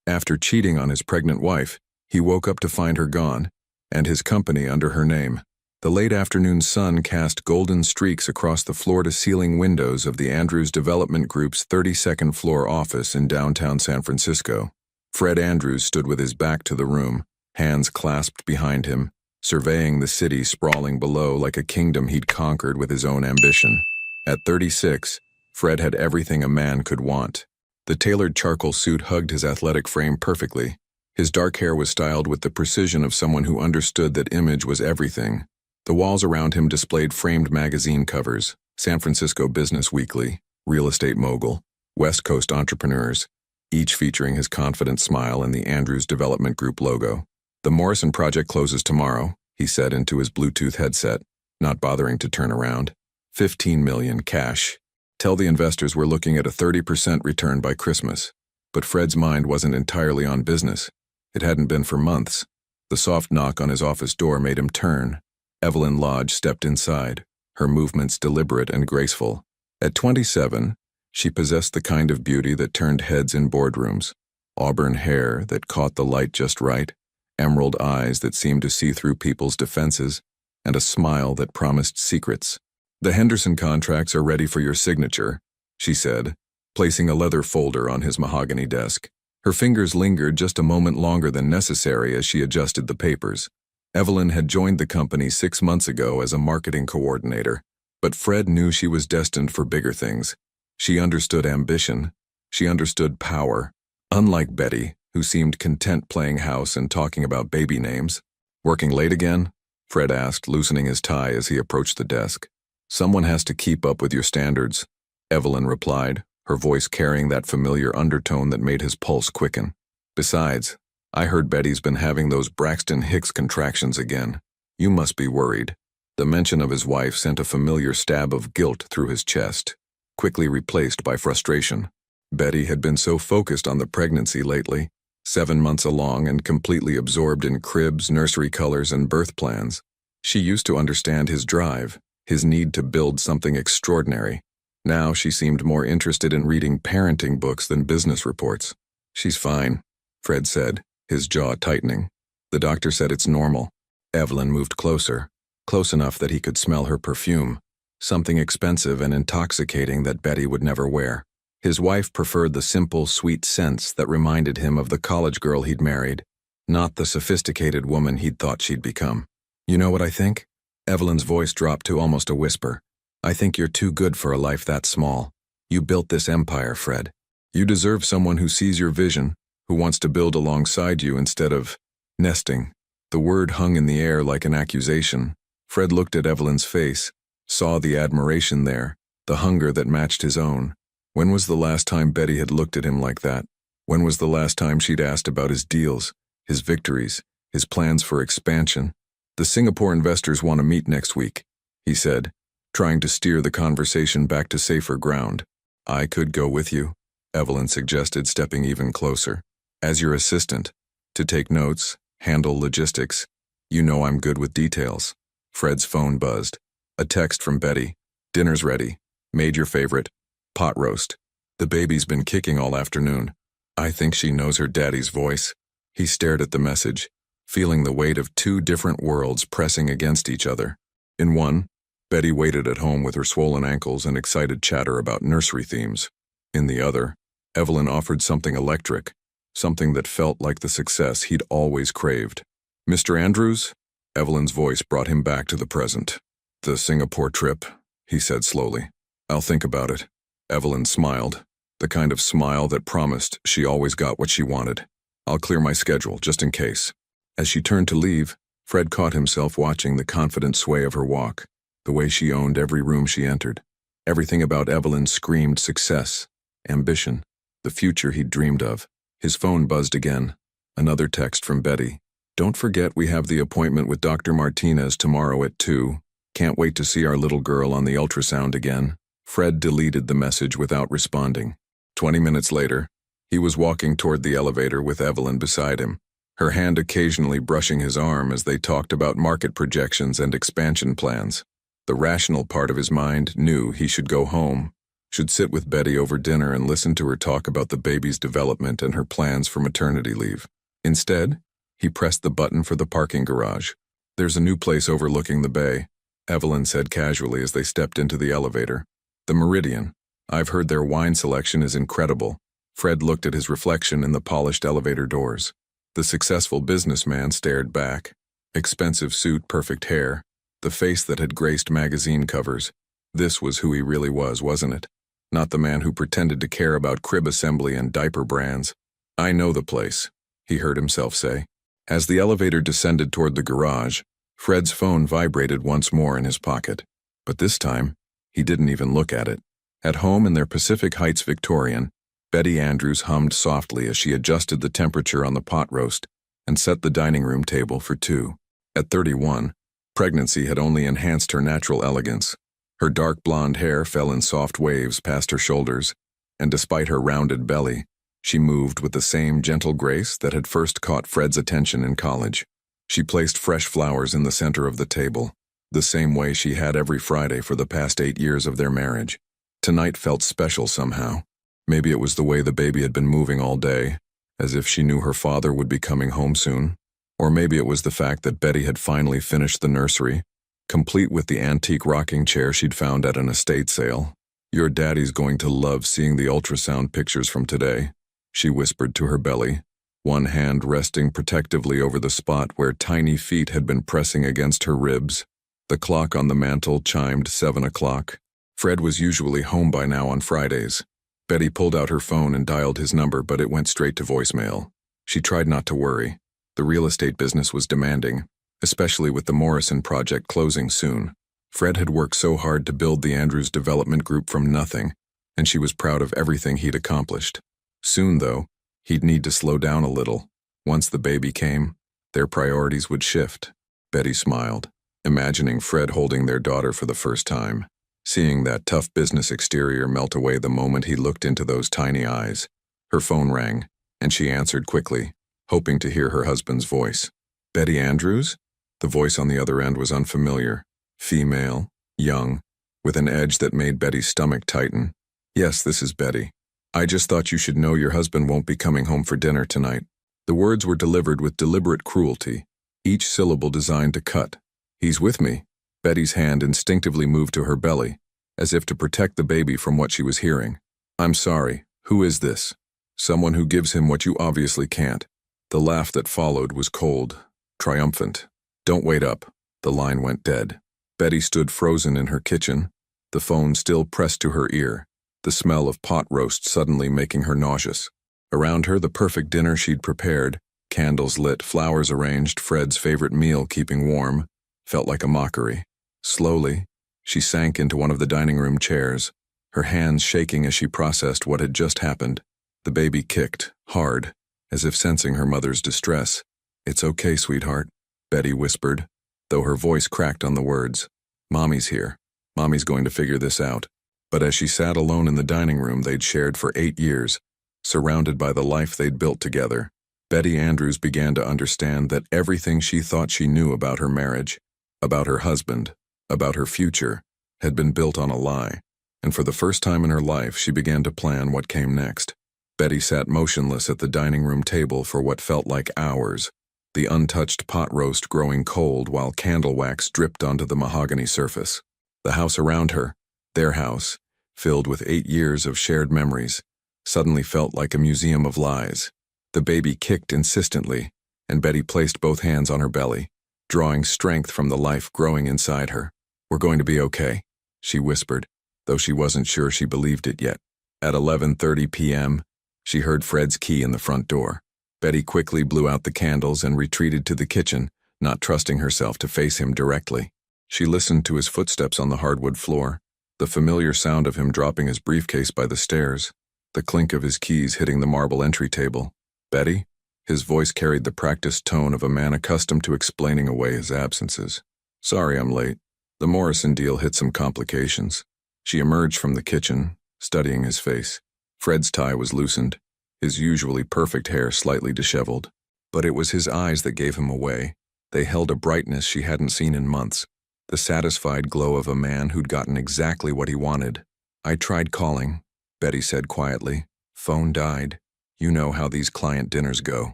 After cheating on his pregnant wife, he woke up to find her gone, and his company under her name. The late afternoon sun cast golden streaks across the floor-to-ceiling windows of the Andrews Development Group's 32nd floor office in downtown San Francisco. Fred Andrews stood with his back to the room, hands clasped behind him, surveying the city sprawling below like a kingdom he'd conquered with his own ambition. At 36, Fred had everything a man could want. The tailored charcoal suit hugged his athletic frame perfectly. His dark hair was styled with the precision of someone who understood that image was everything. The walls around him displayed framed magazine covers, San Francisco Business Weekly, Real Estate Mogul, West Coast Entrepreneurs, each featuring his confident smile and the Andrews Development Group logo. "The Morrison project closes tomorrow," he said into his Bluetooth headset, not bothering to turn around. $15 million cash. "Tell the investors we're looking at a 30% return by Christmas." But Fred's mind wasn't entirely on business. It hadn't been for months. The soft knock on his office door made him turn. Evelyn Lodge stepped inside, her movements deliberate and graceful. At 27, she possessed the kind of beauty that turned heads in boardrooms. Auburn hair that caught the light just right, emerald eyes that seemed to see through people's defenses, and a smile that promised secrets. "The Henderson contracts are ready for your signature," she said, placing a leather folder on his mahogany desk. Her fingers lingered just a moment longer than necessary as she adjusted the papers. Evelyn had joined the company 6 months ago as a marketing coordinator, but Fred knew she was destined for bigger things. She understood ambition. She understood power. Unlike Betty, who seemed content playing house and talking about baby names. "Working late again?" Fred asked, loosening his tie as he approached the desk. "Someone has to keep up with your standards," Evelyn replied, her voice carrying that familiar undertone that made his pulse quicken. "Besides, I heard Betty's been having those Braxton Hicks contractions again. You must be worried." The mention of his wife sent a familiar stab of guilt through his chest, quickly replaced by frustration. Betty had been so focused on the pregnancy lately, 7 months along and completely absorbed in cribs, nursery colors, and birth plans. She used to understand his drive, his need to build something extraordinary. Now she seemed more interested in reading parenting books than business reports. "She's fine," Fred said, his jaw tightening. "The doctor said it's normal." Evelyn moved closer, close enough that he could smell her perfume, something expensive and intoxicating that Betty would never wear. His wife preferred the simple, sweet scents that reminded him of the college girl he'd married, not the sophisticated woman he'd thought she'd become. "You know what I think?" Evelyn's voice dropped to almost a whisper. "I think you're too good for a life that small. You built this empire, Fred. You deserve someone who sees your vision, who wants to build alongside you instead of nesting." The word hung in the air like an accusation. Fred looked at Evelyn's face, saw the admiration there, the hunger that matched his own. When was the last time Betty had looked at him like that? When was the last time she'd asked about his deals, his victories, his plans for expansion? "The Singapore investors want to meet next week," he said, trying to steer the conversation back to safer ground. "I could go with you," Evelyn suggested, stepping even closer. "As your assistant, to take notes, handle logistics. You know I'm good with details." Fred's phone buzzed. A text from Betty. "Dinner's ready. Made your favorite. Pot roast. The baby's been kicking all afternoon. I think she knows her daddy's voice." He stared at the message, feeling the weight of 2 different worlds pressing against each other. In one, Betty waited at home with her swollen ankles and excited chatter about nursery themes. In the other, Evelyn offered something electric, something that felt like the success he'd always craved. "Mr. Andrews?" Evelyn's voice brought him back to the present. "The Singapore trip," he said slowly. "I'll think about it." Evelyn smiled, the kind of smile that promised she always got what she wanted. "I'll clear my schedule, just in case." As she turned to leave, Fred caught himself watching the confident sway of her walk, the way she owned every room she entered. Everything about Evelyn screamed success, ambition, the future he'd dreamed of. His phone buzzed again. Another text from Betty. "Don't forget we have the appointment with Dr. Martinez tomorrow at 2. Can't wait to see our little girl on the ultrasound again." Fred deleted the message without responding. 20 minutes later, he was walking toward the elevator with Evelyn beside him, her hand occasionally brushing his arm as they talked about market projections and expansion plans. The rational part of his mind knew he should go home, should sit with Betty over dinner and listen to her talk about the baby's development and her plans for maternity leave. Instead, he pressed the button for the parking garage. "There's a new place overlooking the bay," Evelyn said casually as they stepped into the elevator. "The Meridian. I've heard their wine selection is incredible." Fred looked at his reflection in the polished elevator doors. The successful businessman stared back. Expensive suit, perfect hair, the face that had graced magazine covers. This was who he really was, wasn't it? Not the man who pretended to care about crib assembly and diaper brands. "I know the place," he heard himself say. As the elevator descended toward the garage, Fred's phone vibrated once more in his pocket. But this time, he didn't even look at it. At home in their Pacific Heights Victorian, Betty Andrews hummed softly as she adjusted the temperature on the pot roast and set the dining room table for two. At 31, pregnancy had only enhanced her natural elegance. Her dark blonde hair fell in soft waves past her shoulders, and despite her rounded belly, she moved with the same gentle grace that had first caught Fred's attention in college. She placed fresh flowers in the center of the table, the same way she had every Friday for the past 8 years of their marriage. Tonight felt special somehow. Maybe it was the way the baby had been moving all day, as if she knew her father would be coming home soon. Or maybe it was the fact that Betty had finally finished the nursery, complete with the antique rocking chair she'd found at an estate sale. "Your daddy's going to love seeing the ultrasound pictures from today," she whispered to her belly, one hand resting protectively over the spot where tiny feet had been pressing against her ribs. The clock on the mantel chimed 7 o'clock. Fred was usually home by now on Fridays. Betty pulled out her phone and dialed his number, but it went straight to voicemail. She tried not to worry. The real estate business was demanding, especially with the Morrison project closing soon. Fred had worked so hard to build the Andrews Development Group from nothing, and she was proud of everything he'd accomplished. Soon, though, he'd need to slow down a little. Once the baby came, their priorities would shift. Betty smiled, imagining Fred holding their daughter for the first time, seeing that tough business exterior melt away the moment he looked into those tiny eyes. Her phone rang, and she answered quickly, hoping to hear her husband's voice. "Betty Andrews?" The voice on the other end was unfamiliar. Female, young, with an edge that made Betty's stomach tighten. "Yes, this is Betty. I just thought you should know your husband won't be coming home for dinner tonight." The words were delivered with deliberate cruelty, each syllable designed to cut. "He's with me." Betty's hand instinctively moved to her belly, as if to protect the baby from what she was hearing. "I'm sorry. Who is this?" "Someone who gives him what you obviously can't." The laugh that followed was cold, triumphant. "Don't wait up." The line went dead. Betty stood frozen in her kitchen, the phone still pressed to her ear, the smell of pot roast suddenly making her nauseous. Around her, the perfect dinner she'd prepared, candles lit, flowers arranged, Fred's favorite meal keeping warm, felt like a mockery. Slowly, she sank into one of the dining room chairs, her hands shaking as she processed what had just happened. The baby kicked, hard, as if sensing her mother's distress. "It's okay, sweetheart," Betty whispered, though her voice cracked on the words. "Mommy's here. Mommy's going to figure this out." But as she sat alone in the dining room they'd shared for 8 years, surrounded by the life they'd built together, Betty Andrews began to understand that everything she thought she knew about her marriage, about her husband, about her future, had been built on a lie. And for the first time in her life, she began to plan what came next. Betty sat motionless at the dining room table for what felt like hours, the untouched pot roast growing cold while candle wax dripped onto the mahogany surface. The house around her, their house, filled with 8 years of shared memories, suddenly felt like a museum of lies. The baby kicked insistently, and Betty placed both hands on her belly, drawing strength from the life growing inside her. "We're going to be okay," she whispered, though she wasn't sure she believed it yet. At 11:30 p.m., she heard Fred's key in the front door. Betty quickly blew out the candles and retreated to the kitchen, not trusting herself to face him directly. She listened to his footsteps on the hardwood floor, the familiar sound of him dropping his briefcase by the stairs, the clink of his keys hitting the marble entry table. "Betty?" His voice carried the practiced tone of a man accustomed to explaining away his absences. "Sorry I'm late. The Morrison deal hit some complications." She emerged from the kitchen, studying his face. Fred's tie was loosened, his usually perfect hair slightly disheveled. But it was his eyes that gave him away. They held a brightness she hadn't seen in months, the satisfied glow of a man who'd gotten exactly what he wanted. I tried calling, Betty said quietly. Phone died. You know how these client dinners go.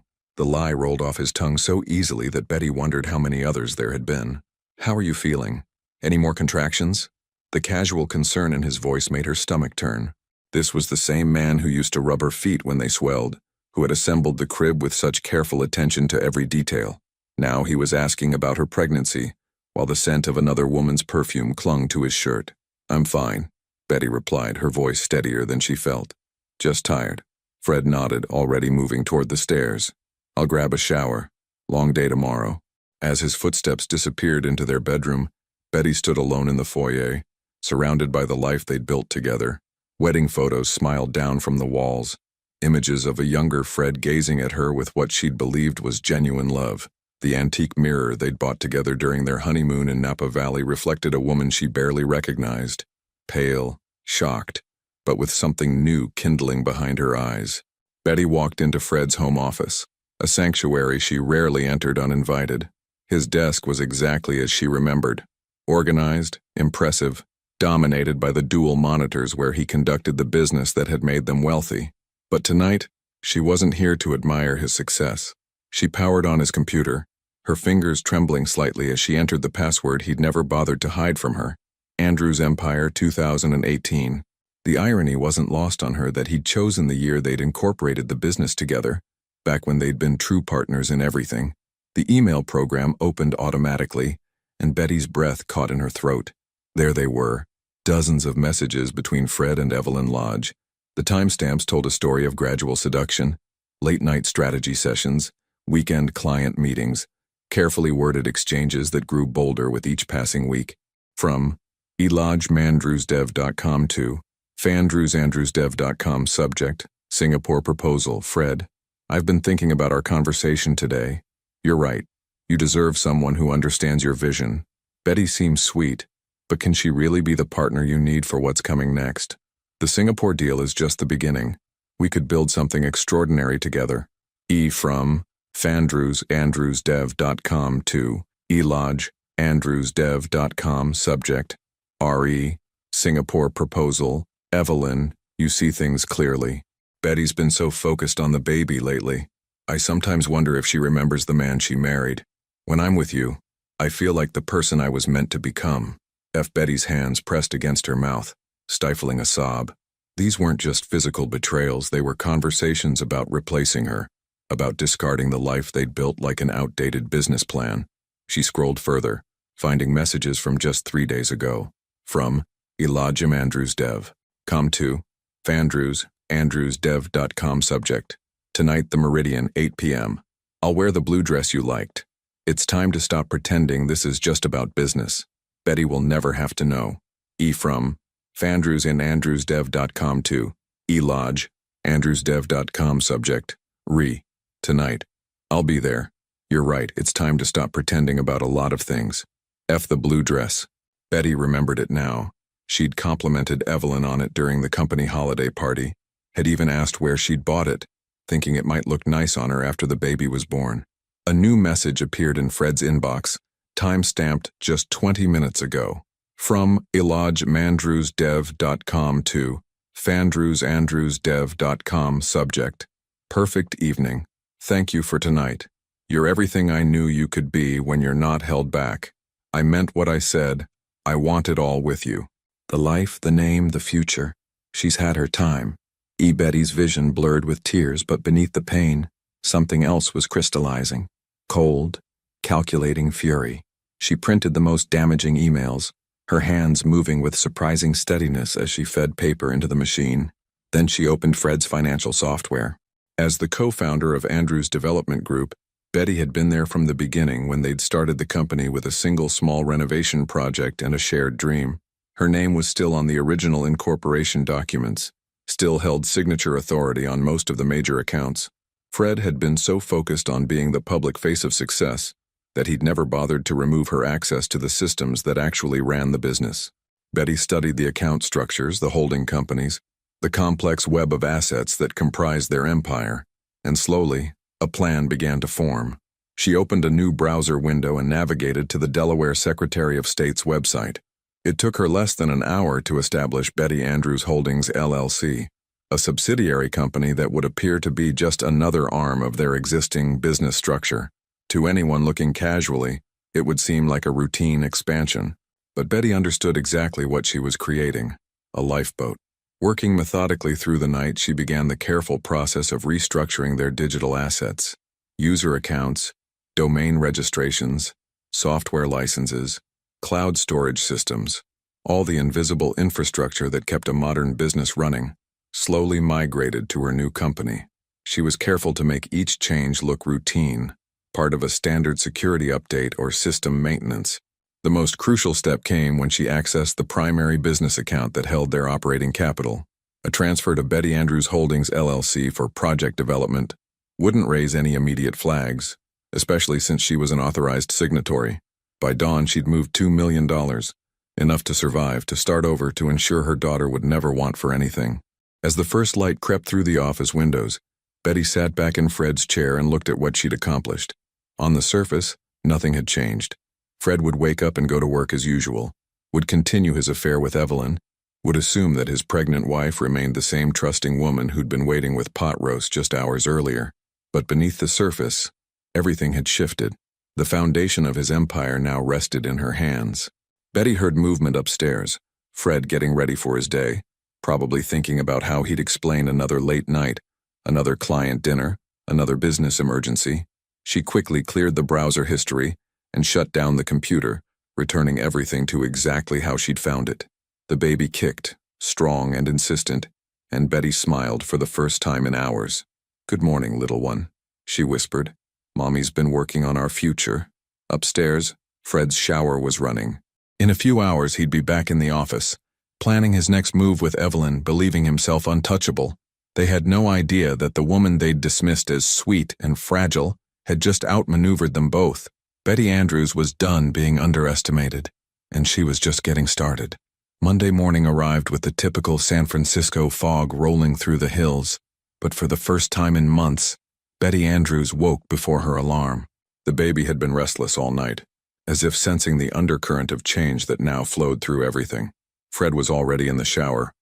The lie rolled off his tongue so easily that Betty wondered how many others there had been. How are you feeling? Any more contractions? The casual concern in his voice made her stomach turn. This was the same man who used to rub her feet when they swelled, who had assembled the crib with such careful attention to every detail. Now he was asking about her pregnancy, while the scent of another woman's perfume clung to his shirt. I'm fine, Betty replied, her voice steadier than she felt. Just tired. Fred nodded, already moving toward the stairs. I'll grab a shower. Long day tomorrow. As his footsteps disappeared into their bedroom, Betty stood alone in the foyer, surrounded by the life they'd built together. Wedding photos smiled down from the walls, images of a younger Fred gazing at her with what she'd believed was genuine love. The antique mirror they'd bought together during their honeymoon in Napa Valley reflected a woman she barely recognized, pale, shocked, but with something new kindling behind her eyes. Betty walked into Fred's home office, a sanctuary she rarely entered uninvited. His desk was exactly as she remembered, organized, impressive, dominated by the dual monitors where he conducted the business that had made them wealthy. But tonight, she wasn't here to admire his success. She powered on his computer, her fingers trembling slightly as she entered the password he'd never bothered to hide from her. Andrews Empire 2018. The irony wasn't lost on her that he'd chosen the year they'd incorporated the business together, back when they'd been true partners in everything. The email program opened automatically, and Betty's breath caught in her throat. There they were, dozens of messages between Fred and Evelyn Lodge. The timestamps told a story of gradual seduction, late-night strategy sessions, weekend client meetings, carefully worded exchanges that grew bolder with each passing week. From elodgemandrewsdev.com to fandrewsandrewsdev.com subject, Singapore proposal, Fred. I've been thinking about our conversation today. You're right. You deserve someone who understands your vision. Betty seems sweet, but can she really be the partner you need for what's coming next? The Singapore deal is just the beginning. We could build something extraordinary together. From fandrewsandrewsdev.com to elodgeandrewsdev.com subject, Singapore proposal, Evelyn, you see things clearly. Betty's been so focused on the baby lately. I sometimes wonder if she remembers the man she married. When I'm with you, I feel like the person I was meant to become. Betty's hands pressed against her mouth, stifling a sob. These weren't just physical betrayals, they were conversations about replacing her, about discarding the life they'd built like an outdated business plan. She scrolled further, finding messages from just 3 days ago. From elodgemandrewsdev.com to fandrewsandrewsdev.com subject. Tonight the Meridian, 8 p.m. I'll wear the blue dress you liked. It's time to stop pretending this is just about business. Betty will never have to know. From fandrewsandandrewsdev.com to elodgeandrewsdev.com subject. Tonight. I'll be there. You're right, it's time to stop pretending about a lot of things. The blue dress. Betty remembered it now. She'd complimented Evelyn on it during the company holiday party, had even asked where she'd bought it, thinking it might look nice on her after the baby was born. A new message appeared in Fred's inbox, time-stamped just 20 minutes ago. From elodgemandrewsdev.com to fandrewsandrewsdev.com subject. Perfect evening. Thank you for tonight. You're everything I knew you could be when you're not held back. I meant what I said. I want it all with you. The life, the name, the future. She's had her time. Betty's vision blurred with tears, but beneath the pain, something else was crystallizing. Cold, calculating fury. She printed the most damaging emails, her hands moving with surprising steadiness as she fed paper into the machine. Then she opened Fred's financial software. As the co-founder of Andrews Development Group, Betty had been there from the beginning when they'd started the company with a single small renovation project and a shared dream. Her name was still on the original incorporation documents, still held signature authority on most of the major accounts. Fred had been so focused on being the public face of success that he'd never bothered to remove her access to the systems that actually ran the business. Betty studied the account structures, the holding companies, the complex web of assets that comprised their empire, and slowly, a plan began to form. She opened a new browser window and navigated to the Delaware Secretary of State's website. It took her less than an hour to establish Betty Andrews Holdings LLC, a subsidiary company that would appear to be just another arm of their existing business structure. To anyone looking casually, it would seem like a routine expansion, but Betty understood exactly what she was creating: a lifeboat. Working methodically through the night, she began the careful process of restructuring their digital assets: user accounts, domain registrations, software licenses, cloud storage systems, all the invisible infrastructure that kept a modern business running, slowly migrated to her new company. She was careful to make each change look routine, part of a standard security update or system maintenance. The most crucial step came when she accessed the primary business account that held their operating capital. A transfer to Betty Andrews Holdings LLC for project development wouldn't raise any immediate flags, especially since she was an authorized signatory. By dawn, she'd moved $2 million, enough to survive, to start over, to ensure her daughter would never want for anything. As the first light crept through the office windows, Betty sat back in Fred's chair and looked at what she'd accomplished. On the surface, nothing had changed. Fred would wake up and go to work as usual, would continue his affair with Evelyn, would assume that his pregnant wife remained the same trusting woman who'd been waiting with pot roast just hours earlier. But beneath the surface, everything had shifted. The foundation of his empire now rested in her hands. Betty heard movement upstairs, Fred getting ready for his day, probably thinking about how he'd explain another late night, another client dinner, another business emergency. She quickly cleared the browser history and shut down the computer, returning everything to exactly how she'd found it. The baby kicked, strong and insistent, and Betty smiled for the first time in hours. "Good morning, little one," she whispered. "Mommy's been working on our future." Upstairs, Fred's shower was running. In a few hours, he'd be back in the office, planning his next move with Evelyn, believing himself untouchable. They had no idea that the woman they'd dismissed as sweet and fragile had just outmaneuvered them both. Betty Andrews was done being underestimated, and she was just getting started. Monday morning arrived with the typical San Francisco fog rolling through the hills, but for the first time in months, Betty Andrews woke before her alarm. The baby had been restless all night, as if sensing the undercurrent of change that now flowed through everything. Fred was already in the shower,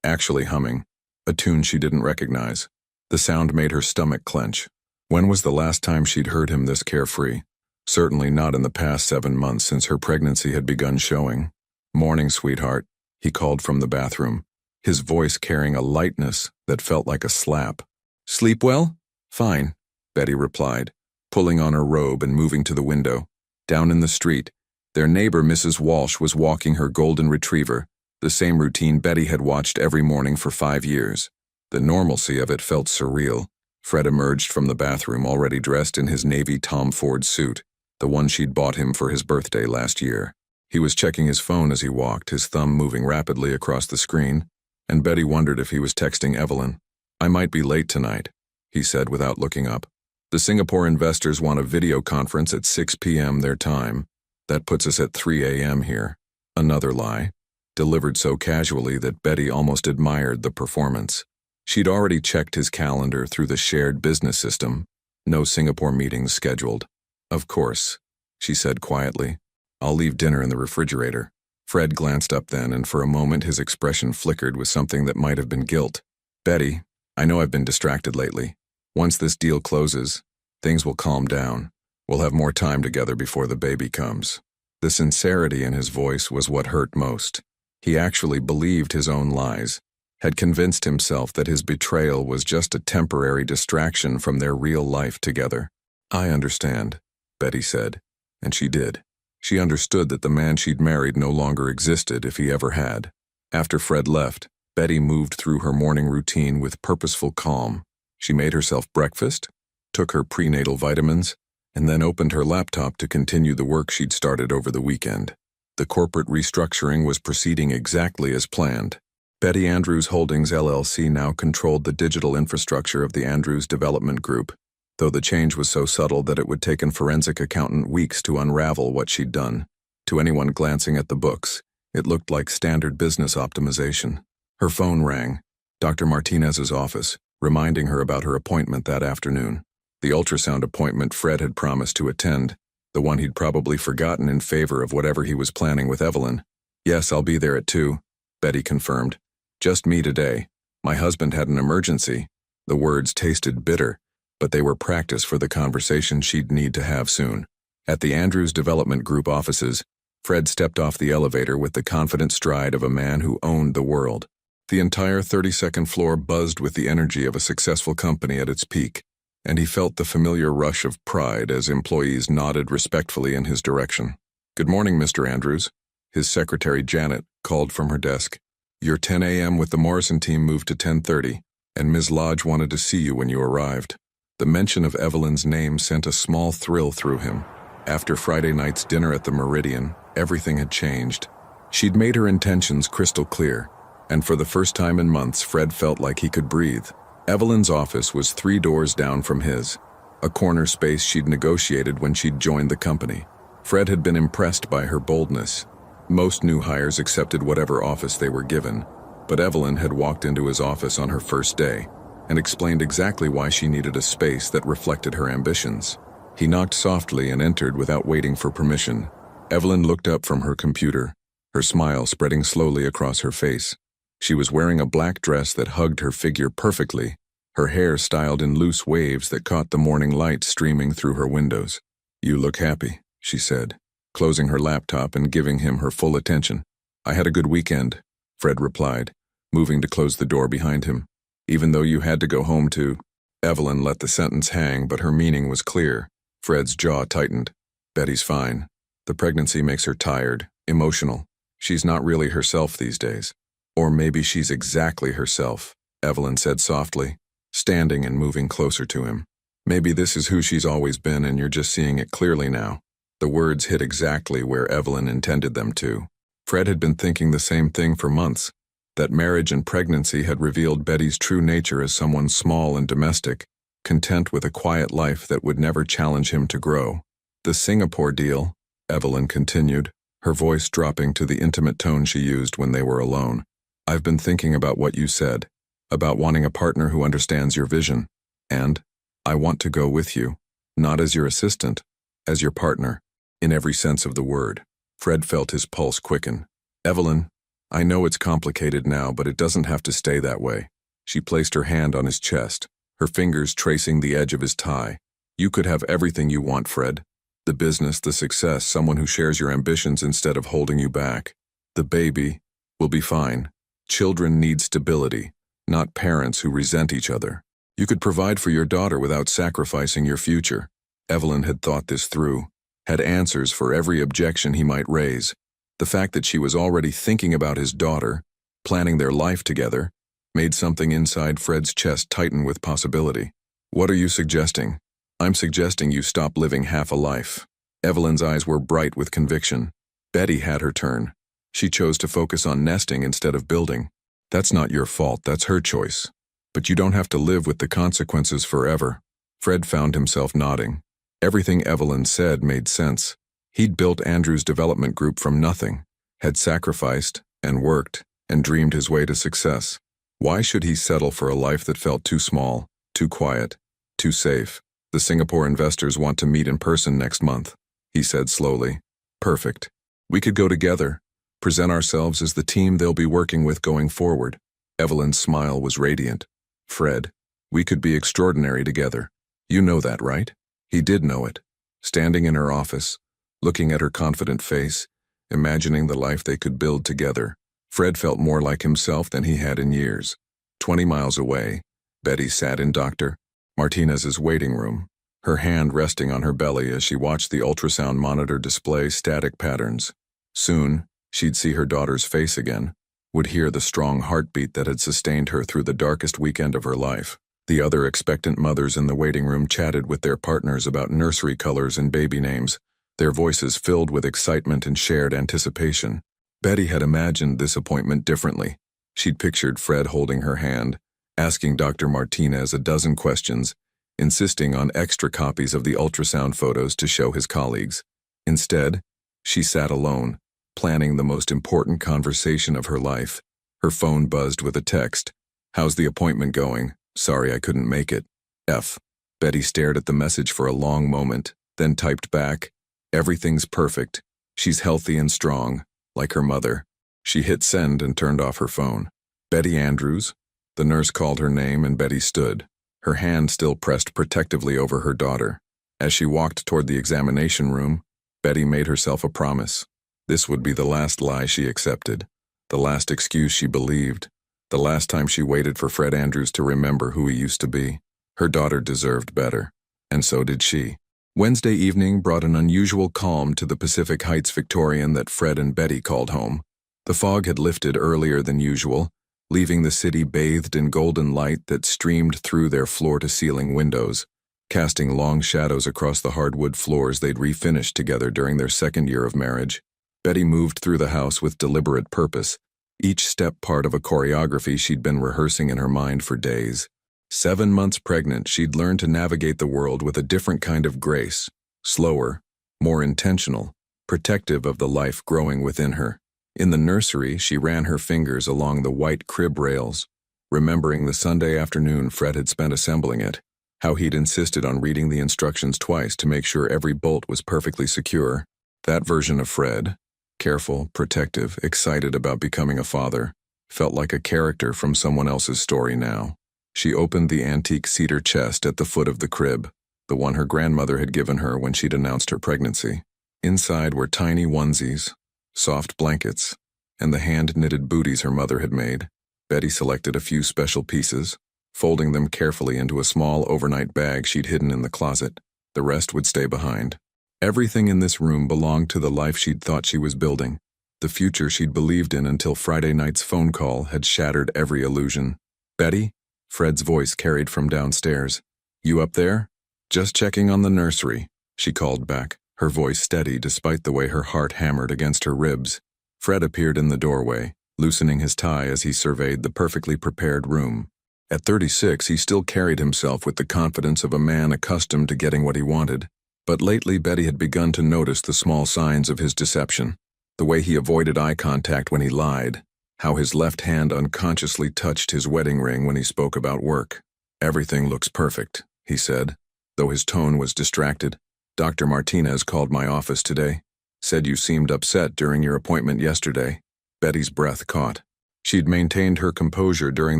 actually humming, a tune she didn't recognize. The sound made her stomach clench. When was the last time she'd heard him this carefree? Certainly not in the past 7 months since her pregnancy had begun showing. "Morning, sweetheart," he called from the bathroom, his voice carrying a lightness that felt like a slap. "Sleep well?" "Fine," Betty replied, pulling on her robe and moving to the window. Down in the street, their neighbor Mrs. Walsh was walking her golden retriever, the same routine Betty had watched every morning for 5 years. The normalcy of it felt surreal. Fred emerged from the bathroom already dressed in his navy Tom Ford suit, the one she'd bought him for his birthday last year. He was checking his phone as he walked, his thumb moving rapidly across the screen, and Betty wondered if he was texting Evelyn. "I might be late tonight," he said without looking up. "The Singapore investors want a video conference at 6 p.m. their time. That puts us at 3 a.m. here." Another lie, delivered so casually that Betty almost admired the performance. She'd already checked his calendar through the shared business system. No Singapore meetings scheduled. "Of course," she said quietly. "I'll leave dinner in the refrigerator." Fred glanced up then, and for a moment his expression flickered with something that might have been guilt. "Betty, I know I've been distracted lately. Once this deal closes, things will calm down. We'll have more time together before the baby comes." The sincerity in his voice was what hurt most. He actually believed his own lies, had convinced himself that his betrayal was just a temporary distraction from their real life together. "I understand," Betty said, and she did. She understood that the man she'd married no longer existed if he ever had. After Fred left, Betty moved through her morning routine with purposeful calm. She made herself breakfast, took her prenatal vitamins, and then opened her laptop to continue the work she'd started over the weekend. The corporate restructuring was proceeding exactly as planned. Betty Andrews Holdings LLC now controlled the digital infrastructure of the Andrews Development Group, though the change was so subtle that it would take a forensic accountant weeks to unravel what she'd done. To anyone glancing at the books, it looked like standard business optimization. Her phone rang, Dr. Martinez's office, reminding her about her appointment that afternoon. The ultrasound appointment Fred had promised to attend, the one he'd probably forgotten in favor of whatever he was planning with Evelyn. Yes, I'll be there at 2, Betty confirmed. Just me today. My husband had an emergency. The words tasted bitter, but they were practice for the conversation she'd need to have soon. At the Andrews Development Group offices, Fred stepped off the elevator with the confident stride of a man who owned the world. The entire 32nd floor buzzed with the energy of a successful company at its peak, and he felt the familiar rush of pride as employees nodded respectfully in his direction. "Good morning, Mr. Andrews," his secretary Janet called from her desk. "Your 10 a.m. with the Morrison team moved to 10:30, and Ms. Lodge wanted to see you when you arrived." The mention of Evelyn's name sent a small thrill through him. After Friday night's dinner at the Meridian, everything had changed. She'd made her intentions crystal clear, and for the first time in months, Fred felt like he could breathe. Evelyn's office was 3 doors down from his, a corner space she'd negotiated when she'd joined the company. Fred had been impressed by her boldness. Most new hires accepted whatever office they were given, but Evelyn had walked into his office on her first day and explained exactly why she needed a space that reflected her ambitions. He knocked softly and entered without waiting for permission. Evelyn looked up from her computer, her smile spreading slowly across her face. She was wearing a black dress that hugged her figure perfectly, her hair styled in loose waves that caught the morning light streaming through her windows. "You look happy," she said, closing her laptop and giving him her full attention. "I had a good weekend," Fred replied, moving to close the door behind him. "Even though you had to go home to—" Evelyn let the sentence hang, but her meaning was clear. Fred's jaw tightened. "Betty's fine. The pregnancy makes her tired, emotional. She's not really herself these days. Or maybe she's exactly herself," Evelyn said softly, standing and moving closer to him. "Maybe this is who she's always been and you're just seeing it clearly now." The words hit exactly where Evelyn intended them to. Fred had been thinking the same thing for months, that marriage and pregnancy had revealed Betty's true nature as someone small and domestic, content with a quiet life that would never challenge him to grow. "The Singapore deal," Evelyn continued, her voice dropping to the intimate tone she used when they were alone. "I've been thinking about what you said, about wanting a partner who understands your vision, and I want to go with you, not as your assistant, as your partner, in every sense of the word." Fred felt his pulse quicken. "Evelyn, I know it's complicated now, but it doesn't have to stay that way." She placed her hand on his chest, her fingers tracing the edge of his tie. "You could have everything you want, Fred. The business, the success, someone who shares your ambitions instead of holding you back. The baby will be fine. Children need stability, not parents who resent each other. You could provide for your daughter without sacrificing your future." Evelyn had thought this through, had answers for every objection he might raise. The fact that she was already thinking about his daughter, planning their life together, made something inside Fred's chest tighten with possibility. "What are you suggesting?" "I'm suggesting you stop living half a life." Evelyn's eyes were bright with conviction. Betty had her turn. She chose to focus on nesting instead of building. "That's not your fault, that's her choice. But you don't have to live with the consequences forever." Fred found himself nodding. Everything Evelyn said made sense. He'd built Andrews Development Group from nothing, had sacrificed and worked and dreamed his way to success. Why should he settle for a life that felt too small, too quiet, too safe? "The Singapore investors want to meet in person next month," he said slowly. "Perfect. We could go together, present ourselves as the team they'll be working with going forward." Evelyn's smile was radiant. "Fred, we could be extraordinary together. You know that, right?" He did know it. Standing in her office, looking at her confident face, imagining the life they could build together, Fred felt more like himself than he had in years. 20 miles away, Betty sat in Dr. Martinez's waiting room, her hand resting on her belly as she watched the ultrasound monitor display static patterns. Soon, she'd see her daughter's face again, would hear the strong heartbeat that had sustained her through the darkest weekend of her life. The other expectant mothers in the waiting room chatted with their partners about nursery colors and baby names, their voices filled with excitement and shared anticipation. Betty had imagined this appointment differently. She'd pictured Fred holding her hand, asking Dr. Martinez a dozen questions, insisting on extra copies of the ultrasound photos to show his colleagues. Instead, she sat alone, planning the most important conversation of her life. Her phone buzzed with a text. "How's the appointment going? Sorry I couldn't make it. F." Betty stared at the message for a long moment, then typed back, "Everything's perfect. She's healthy and strong, like her mother." She hit send and turned off her phone. Betty Andrews? The nurse called her name and Betty stood, her hand still pressed protectively over her daughter. As she walked toward the examination room, Betty made herself a promise. This would be the last lie she accepted, the last excuse she believed, the last time she waited for Fred Andrews to remember who he used to be. Her daughter deserved better, and so did she. Wednesday evening brought an unusual calm to the Pacific Heights Victorian that Fred and Betty called home. The fog had lifted earlier than usual, leaving the city bathed in golden light that streamed through their floor-to-ceiling windows, casting long shadows across the hardwood floors they'd refinished together during their second year of marriage. Betty moved through the house with deliberate purpose, each step part of a choreography she'd been rehearsing in her mind for days. 7 months pregnant, she'd learned to navigate the world with a different kind of grace, slower, more intentional, protective of the life growing within her. In the nursery, she ran her fingers along the white crib rails, remembering the Sunday afternoon Fred had spent assembling it, how he'd insisted on reading the instructions twice to make sure every bolt was perfectly secure. That version of Fred, careful, protective, excited about becoming a father, felt like a character from someone else's story now. She opened the antique cedar chest at the foot of the crib, the one her grandmother had given her when she'd announced her pregnancy. Inside were tiny onesies, soft blankets, and the hand-knitted booties her mother had made. Betty selected a few special pieces, folding them carefully into a small overnight bag she'd hidden in the closet. The rest would stay behind. Everything in this room belonged to the life she'd thought she was building, the future she'd believed in until Friday night's phone call had shattered every illusion. "Betty?" Fred's voice carried from downstairs. "You up there?" "Just checking on the nursery," she called back, her voice steady despite the way her heart hammered against her ribs. Fred appeared in the doorway, loosening his tie as he surveyed the perfectly prepared room. At 36, he still carried himself with the confidence of a man accustomed to getting what he wanted. But lately Betty had begun to notice the small signs of his deception. The way he avoided eye contact when he lied, how his left hand unconsciously touched his wedding ring when he spoke about work. "Everything looks perfect," he said, though his tone was distracted. "Dr. Martinez called my office today. Said you seemed upset during your appointment yesterday." Betty's breath caught. She'd maintained her composure during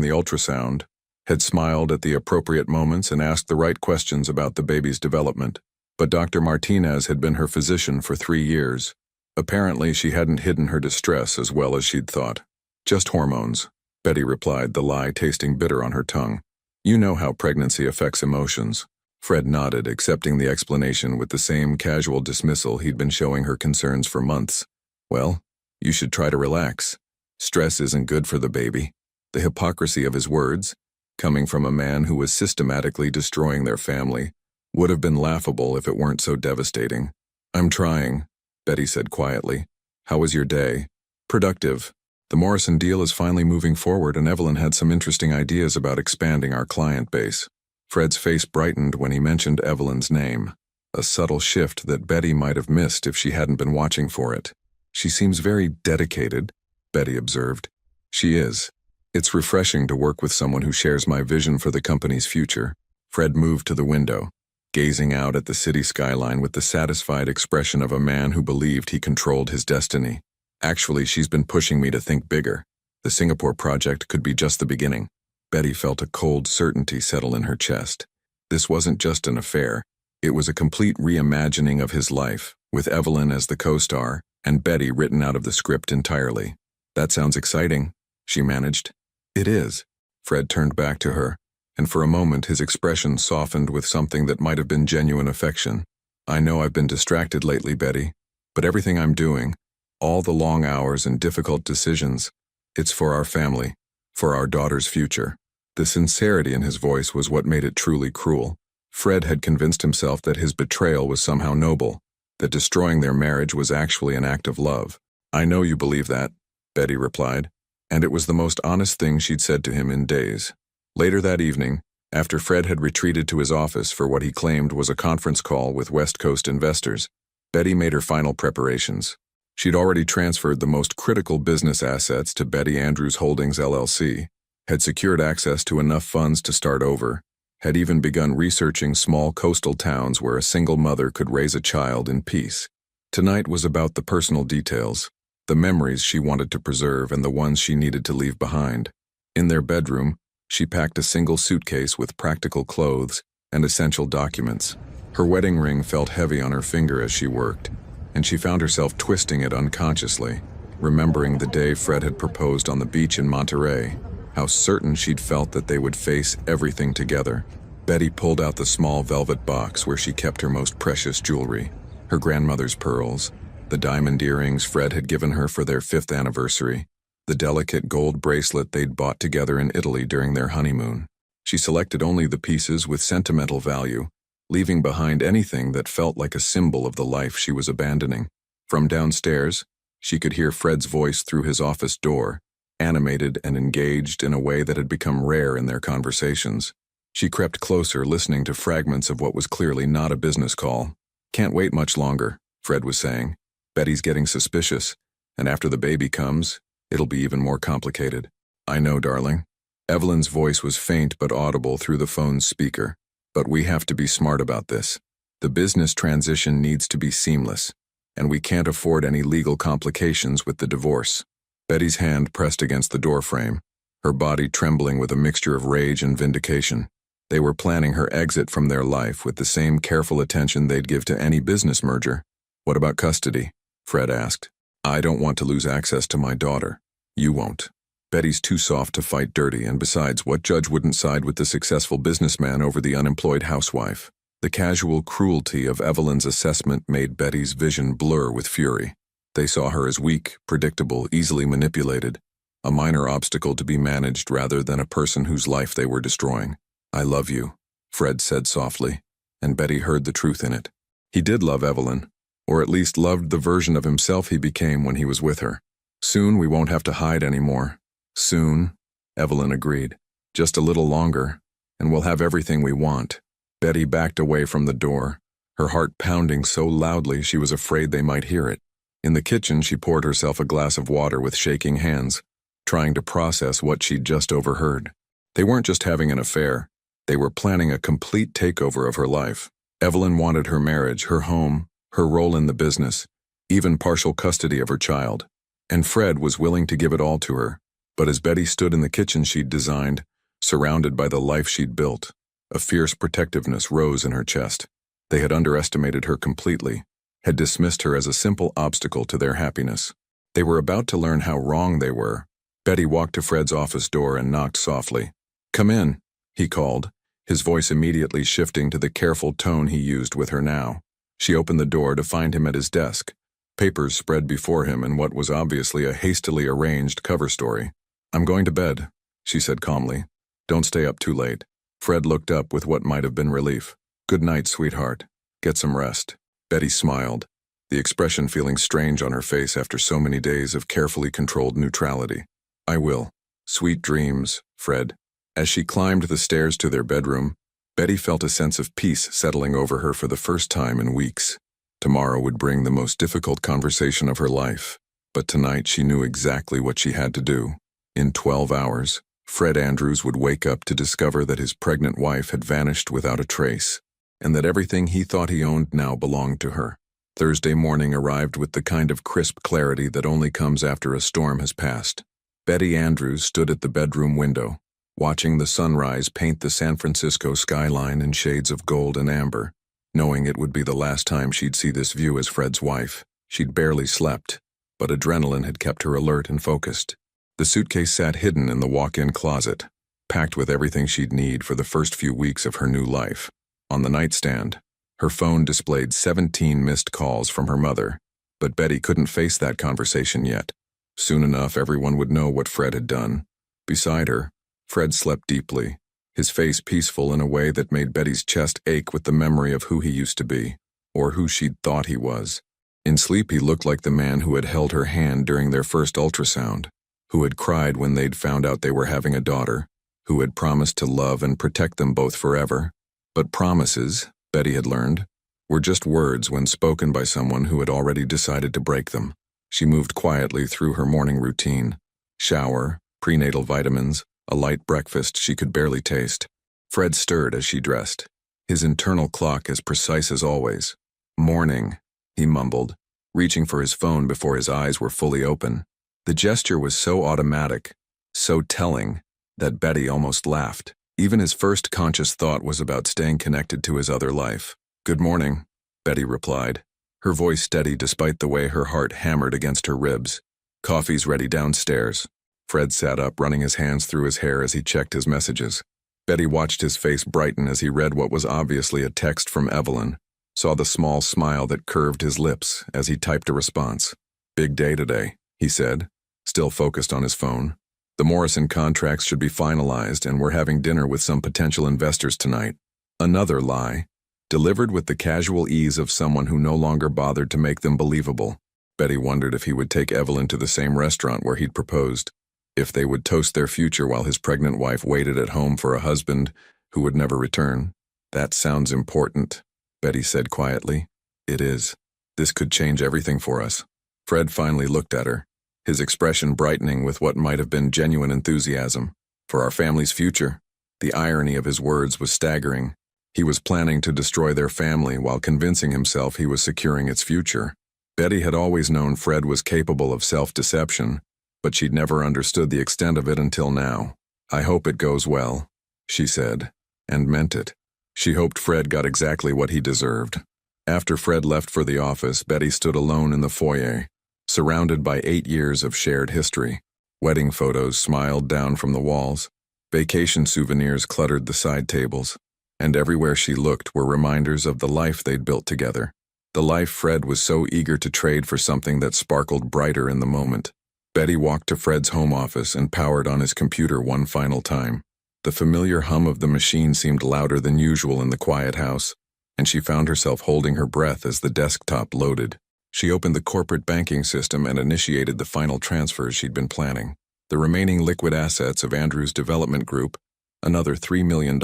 the ultrasound, had smiled at the appropriate moments and asked the right questions about the baby's development. But Dr. Martinez had been her physician for 3 years. Apparently, she hadn't hidden her distress as well as she'd thought. "Just hormones," Betty replied, the lie tasting bitter on her tongue. "You know how pregnancy affects emotions." Fred nodded, accepting the explanation with the same casual dismissal he'd been showing her concerns for months. "Well, you should try to relax. Stress isn't good for the baby." The hypocrisy of his words, coming from a man who was systematically destroying their family, would have been laughable if it weren't so devastating. "I'm trying," Betty said quietly. "How was your day?" "Productive. The Morrison deal is finally moving forward and Evelyn had some interesting ideas about expanding our client base." Fred's face brightened when he mentioned Evelyn's name, a subtle shift that Betty might have missed if she hadn't been watching for it. "She seems very dedicated," Betty observed. "She is. It's refreshing to work with someone who shares my vision for the company's future." Fred moved to the window, gazing out at the city skyline with the satisfied expression of a man who believed he controlled his destiny. "Actually, she's been pushing me to think bigger. The Singapore project could be just the beginning." Betty felt a cold certainty settle in her chest. This wasn't just an affair. It was a complete reimagining of his life, with Evelyn as the co-star, and Betty written out of the script entirely. "That sounds exciting," she managed. "It is." Fred turned back to her, and for a moment his expression softened with something that might have been genuine affection. "I know I've been distracted lately, Betty, but everything I'm doing, all the long hours and difficult decisions, it's for our family, for our daughter's future." The sincerity in his voice was what made it truly cruel. Fred had convinced himself that his betrayal was somehow noble, that destroying their marriage was actually an act of love. "I know you believe that," Betty replied, and it was the most honest thing she'd said to him in days. Later that evening, after Fred had retreated to his office for what he claimed was a conference call with West Coast investors, Betty made her final preparations. She'd already transferred the most critical business assets to Betty Andrews Holdings LLC, had secured access to enough funds to start over, had even begun researching small coastal towns where a single mother could raise a child in peace. Tonight was about the personal details, the memories she wanted to preserve and the ones she needed to leave behind. In their bedroom, she packed a single suitcase with practical clothes and essential documents. Her wedding ring felt heavy on her finger as she worked, and she found herself twisting it unconsciously, remembering the day Fred had proposed on the beach in Monterey, how certain she'd felt that they would face everything together. Betty pulled out the small velvet box where she kept her most precious jewelry, her grandmother's pearls, the diamond earrings Fred had given her for their 5th anniversary, the delicate gold bracelet they'd bought together in Italy during their honeymoon. She selected only the pieces with sentimental value, leaving behind anything that felt like a symbol of the life she was abandoning. From downstairs, she could hear Fred's voice through his office door, animated and engaged in a way that had become rare in their conversations. She crept closer, listening to fragments of what was clearly not a business call. "Can't wait much longer," Fred was saying. "Betty's getting suspicious, and after the baby comes, it'll be even more complicated." "I know, darling." Evelyn's voice was faint but audible through the phone's speaker. "But we have to be smart about this. The business transition needs to be seamless, and we can't afford any legal complications with the divorce." Betty's hand pressed against the doorframe, her body trembling with a mixture of rage and vindication. They were planning her exit from their life with the same careful attention they'd give to any business merger. "What about custody?" Fred asked. "I don't want to lose access to my daughter. You won't. Betty's too soft to fight dirty, and besides, what judge wouldn't side with the successful businessman over the unemployed housewife?" The casual cruelty of Evelyn's assessment made Betty's vision blur with fury. They saw her as weak, predictable, easily manipulated, a minor obstacle to be managed rather than a person whose life they were destroying. "I love you," Fred said softly, and Betty heard the truth in it. He did love Evelyn, or at least loved the version of himself he became when he was with her. "Soon we won't have to hide anymore." "Soon," Evelyn agreed. "Just a little longer, and we'll have everything we want." Betty backed away from the door, her heart pounding so loudly she was afraid they might hear it. In the kitchen, she poured herself a glass of water with shaking hands, trying to process what she'd just overheard. They weren't just having an affair. They were planning a complete takeover of her life. Evelyn wanted her marriage, her home, her role in the business, even partial custody of her child. And Fred was willing to give it all to her. But as Betty stood in the kitchen she'd designed, surrounded by the life she'd built, a fierce protectiveness rose in her chest. They had underestimated her completely, had dismissed her as a simple obstacle to their happiness. They were about to learn how wrong they were. Betty walked to Fred's office door and knocked softly. "Come in," he called, his voice immediately shifting to the careful tone he used with her now. She opened the door to find him at his desk, papers spread before him and what was obviously a hastily arranged cover story. "I'm going to bed," she said calmly. "Don't stay up too late." Fred looked up with what might have been relief. "Good night, sweetheart. Get some rest." Betty smiled, the expression feeling strange on her face after so many days of carefully controlled neutrality. "I will. Sweet dreams, Fred." As she climbed the stairs to their bedroom, Betty felt a sense of peace settling over her for the first time in weeks. Tomorrow would bring the most difficult conversation of her life, but tonight she knew exactly what she had to do. In 12 hours, Fred Andrews would wake up to discover that his pregnant wife had vanished without a trace, and that everything he thought he owned now belonged to her. Thursday morning arrived with the kind of crisp clarity that only comes after a storm has passed. Betty Andrews stood at the bedroom window, watching the sunrise paint the San Francisco skyline in shades of gold and amber. Knowing it would be the last time she'd see this view as Fred's wife, she'd barely slept, but adrenaline had kept her alert and focused. The suitcase sat hidden in the walk-in closet, packed with everything she'd need for the first few weeks of her new life. On the nightstand, her phone displayed 17 missed calls from her mother, but Betty couldn't face that conversation yet. Soon enough, everyone would know what Fred had done. Beside her, Fred slept deeply, his face peaceful in a way that made Betty's chest ache with the memory of who he used to be, or who she'd thought he was. In sleep, he looked like the man who had held her hand during their first ultrasound, who had cried when they'd found out they were having a daughter, who had promised to love and protect them both forever. But promises, Betty had learned, were just words when spoken by someone who had already decided to break them. She moved quietly through her morning routine. Shower, prenatal vitamins, a light breakfast she could barely taste. Fred stirred as she dressed, his internal clock as precise as always. "Morning," he mumbled, reaching for his phone before his eyes were fully open. The gesture was so automatic, so telling, that Betty almost laughed. Even his first conscious thought was about staying connected to his other life. "Good morning," Betty replied, her voice steady despite the way her heart hammered against her ribs. "Coffee's ready downstairs." Fred sat up, running his hands through his hair as he checked his messages. Betty watched his face brighten as he read what was obviously a text from Evelyn, saw the small smile that curved his lips as he typed a response. "Big day today," he said, still focused on his phone. "The Morrison contracts should be finalized, and we're having dinner with some potential investors tonight." Another lie, delivered with the casual ease of someone who no longer bothered to make them believable. Betty wondered if he would take Evelyn to the same restaurant where he'd proposed, if they would toast their future while his pregnant wife waited at home for a husband who would never return. "That sounds important," Betty said quietly. "It is. This could change everything for us." Fred finally looked at her, his expression brightening with what might have been genuine enthusiasm. "For our family's future." The irony of his words was staggering. He was planning to destroy their family while convincing himself he was securing its future. Betty had always known Fred was capable of self-deception, but she'd never understood the extent of it until now. "I hope it goes well," she said, and meant it. She hoped Fred got exactly what he deserved. After Fred left for the office, Betty stood alone in the foyer, surrounded by 8 years of shared history. Wedding photos smiled down from the walls, vacation souvenirs cluttered the side tables, and everywhere she looked were reminders of the life they'd built together. The life Fred was so eager to trade for something that sparkled brighter in the moment. Betty walked to Fred's home office and powered on his computer one final time. The familiar hum of the machine seemed louder than usual in the quiet house, and she found herself holding her breath as the desktop loaded. She opened the corporate banking system and initiated the final transfers she'd been planning. The remaining liquid assets of Andrews Development Group, another $3 million,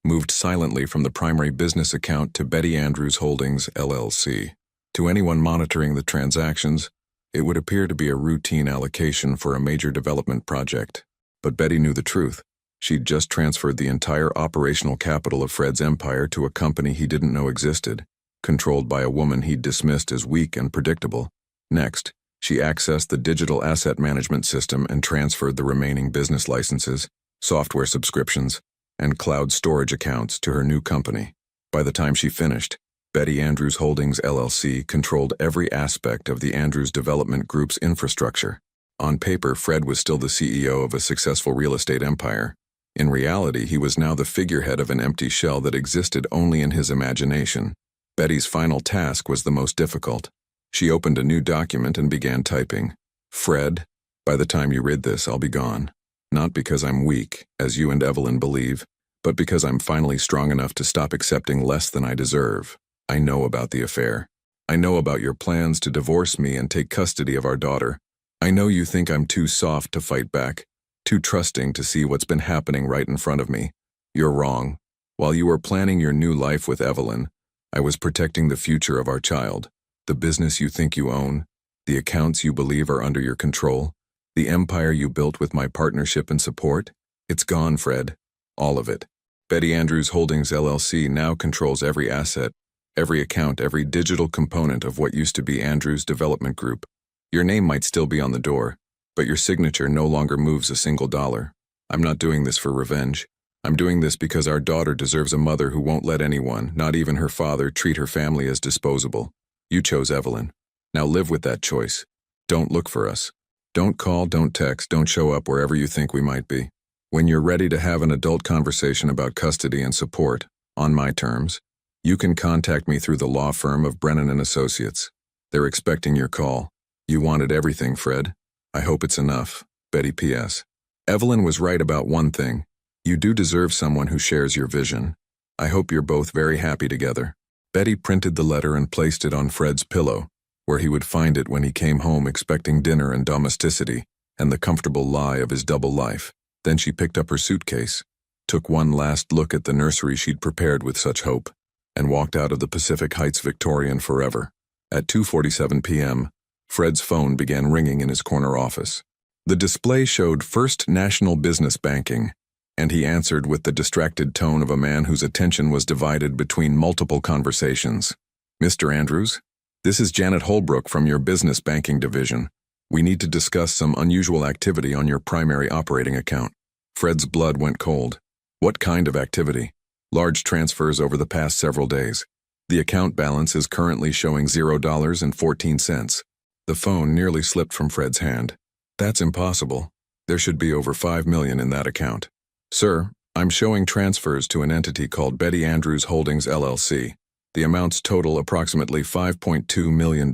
moved silently from the primary business account to Betty Andrews Holdings, LLC. To anyone monitoring the transactions, it would appear to be a routine allocation for a major development project. But Betty knew the truth. She'd just transferred the entire operational capital of Fred's empire to a company he didn't know existed, controlled by a woman he'd dismissed as weak and predictable. Next, she accessed the digital asset management system and transferred the remaining business licenses, software subscriptions, and cloud storage accounts to her new company. By the time she finished, Betty Andrews Holdings LLC controlled every aspect of the Andrews Development Group's infrastructure. On paper, Fred was still the CEO of a successful real estate empire. In reality, he was now the figurehead of an empty shell that existed only in his imagination. Betty's final task was the most difficult. She opened a new document and began typing. "Fred, by the time you read this, I'll be gone. Not because I'm weak, as you and Evelyn believe, but because I'm finally strong enough to stop accepting less than I deserve. I know about the affair. I know about your plans to divorce me and take custody of our daughter. I know you think I'm too soft to fight back, too trusting to see what's been happening right in front of me. You're wrong. While you were planning your new life with Evelyn, I was protecting the future of our child, the business you think you own, the accounts you believe are under your control, the empire you built with my partnership and support. It's gone, Fred. All of it. Betty Andrews Holdings LLC now controls every asset, every account, every digital component of what used to be Andrews Development Group. Your name might still be on the door, but your signature no longer moves a single dollar. I'm not doing this for revenge. I'm doing this because our daughter deserves a mother who won't let anyone, not even her father, treat her family as disposable. You chose Evelyn. Now live with that choice. Don't look for us. Don't call, don't text, don't show up wherever you think we might be. When you're ready to have an adult conversation about custody and support, on my terms, you can contact me through the law firm of Brennan & Associates. They're expecting your call. You wanted everything, Fred. I hope it's enough. Betty P.S. Evelyn was right about one thing. You do deserve someone who shares your vision. I hope you're both very happy together. Betty printed the letter and placed it on Fred's pillow, where he would find it when he came home expecting dinner and domesticity and the comfortable lie of his double life. Then she picked up her suitcase, took one last look at the nursery she'd prepared with such hope, and walked out of the Pacific Heights Victorian forever. At 2:47 p.m., Fred's phone began ringing in his corner office. The display showed First National Business Banking, and he answered with the distracted tone of a man whose attention was divided between multiple conversations. "Mr. Andrews?" This is Janet Holbrook from your business banking division. We need to discuss some unusual activity on your primary operating account. Fred's blood went cold. What kind of activity? Large transfers over the past several days. The account balance is currently showing $0.14. The phone nearly slipped from Fred's hand. That's impossible. There should be over $5 million in that account. Sir, I'm showing transfers to an entity called Betty Andrews Holdings LLC. The amounts total approximately $5.2 million.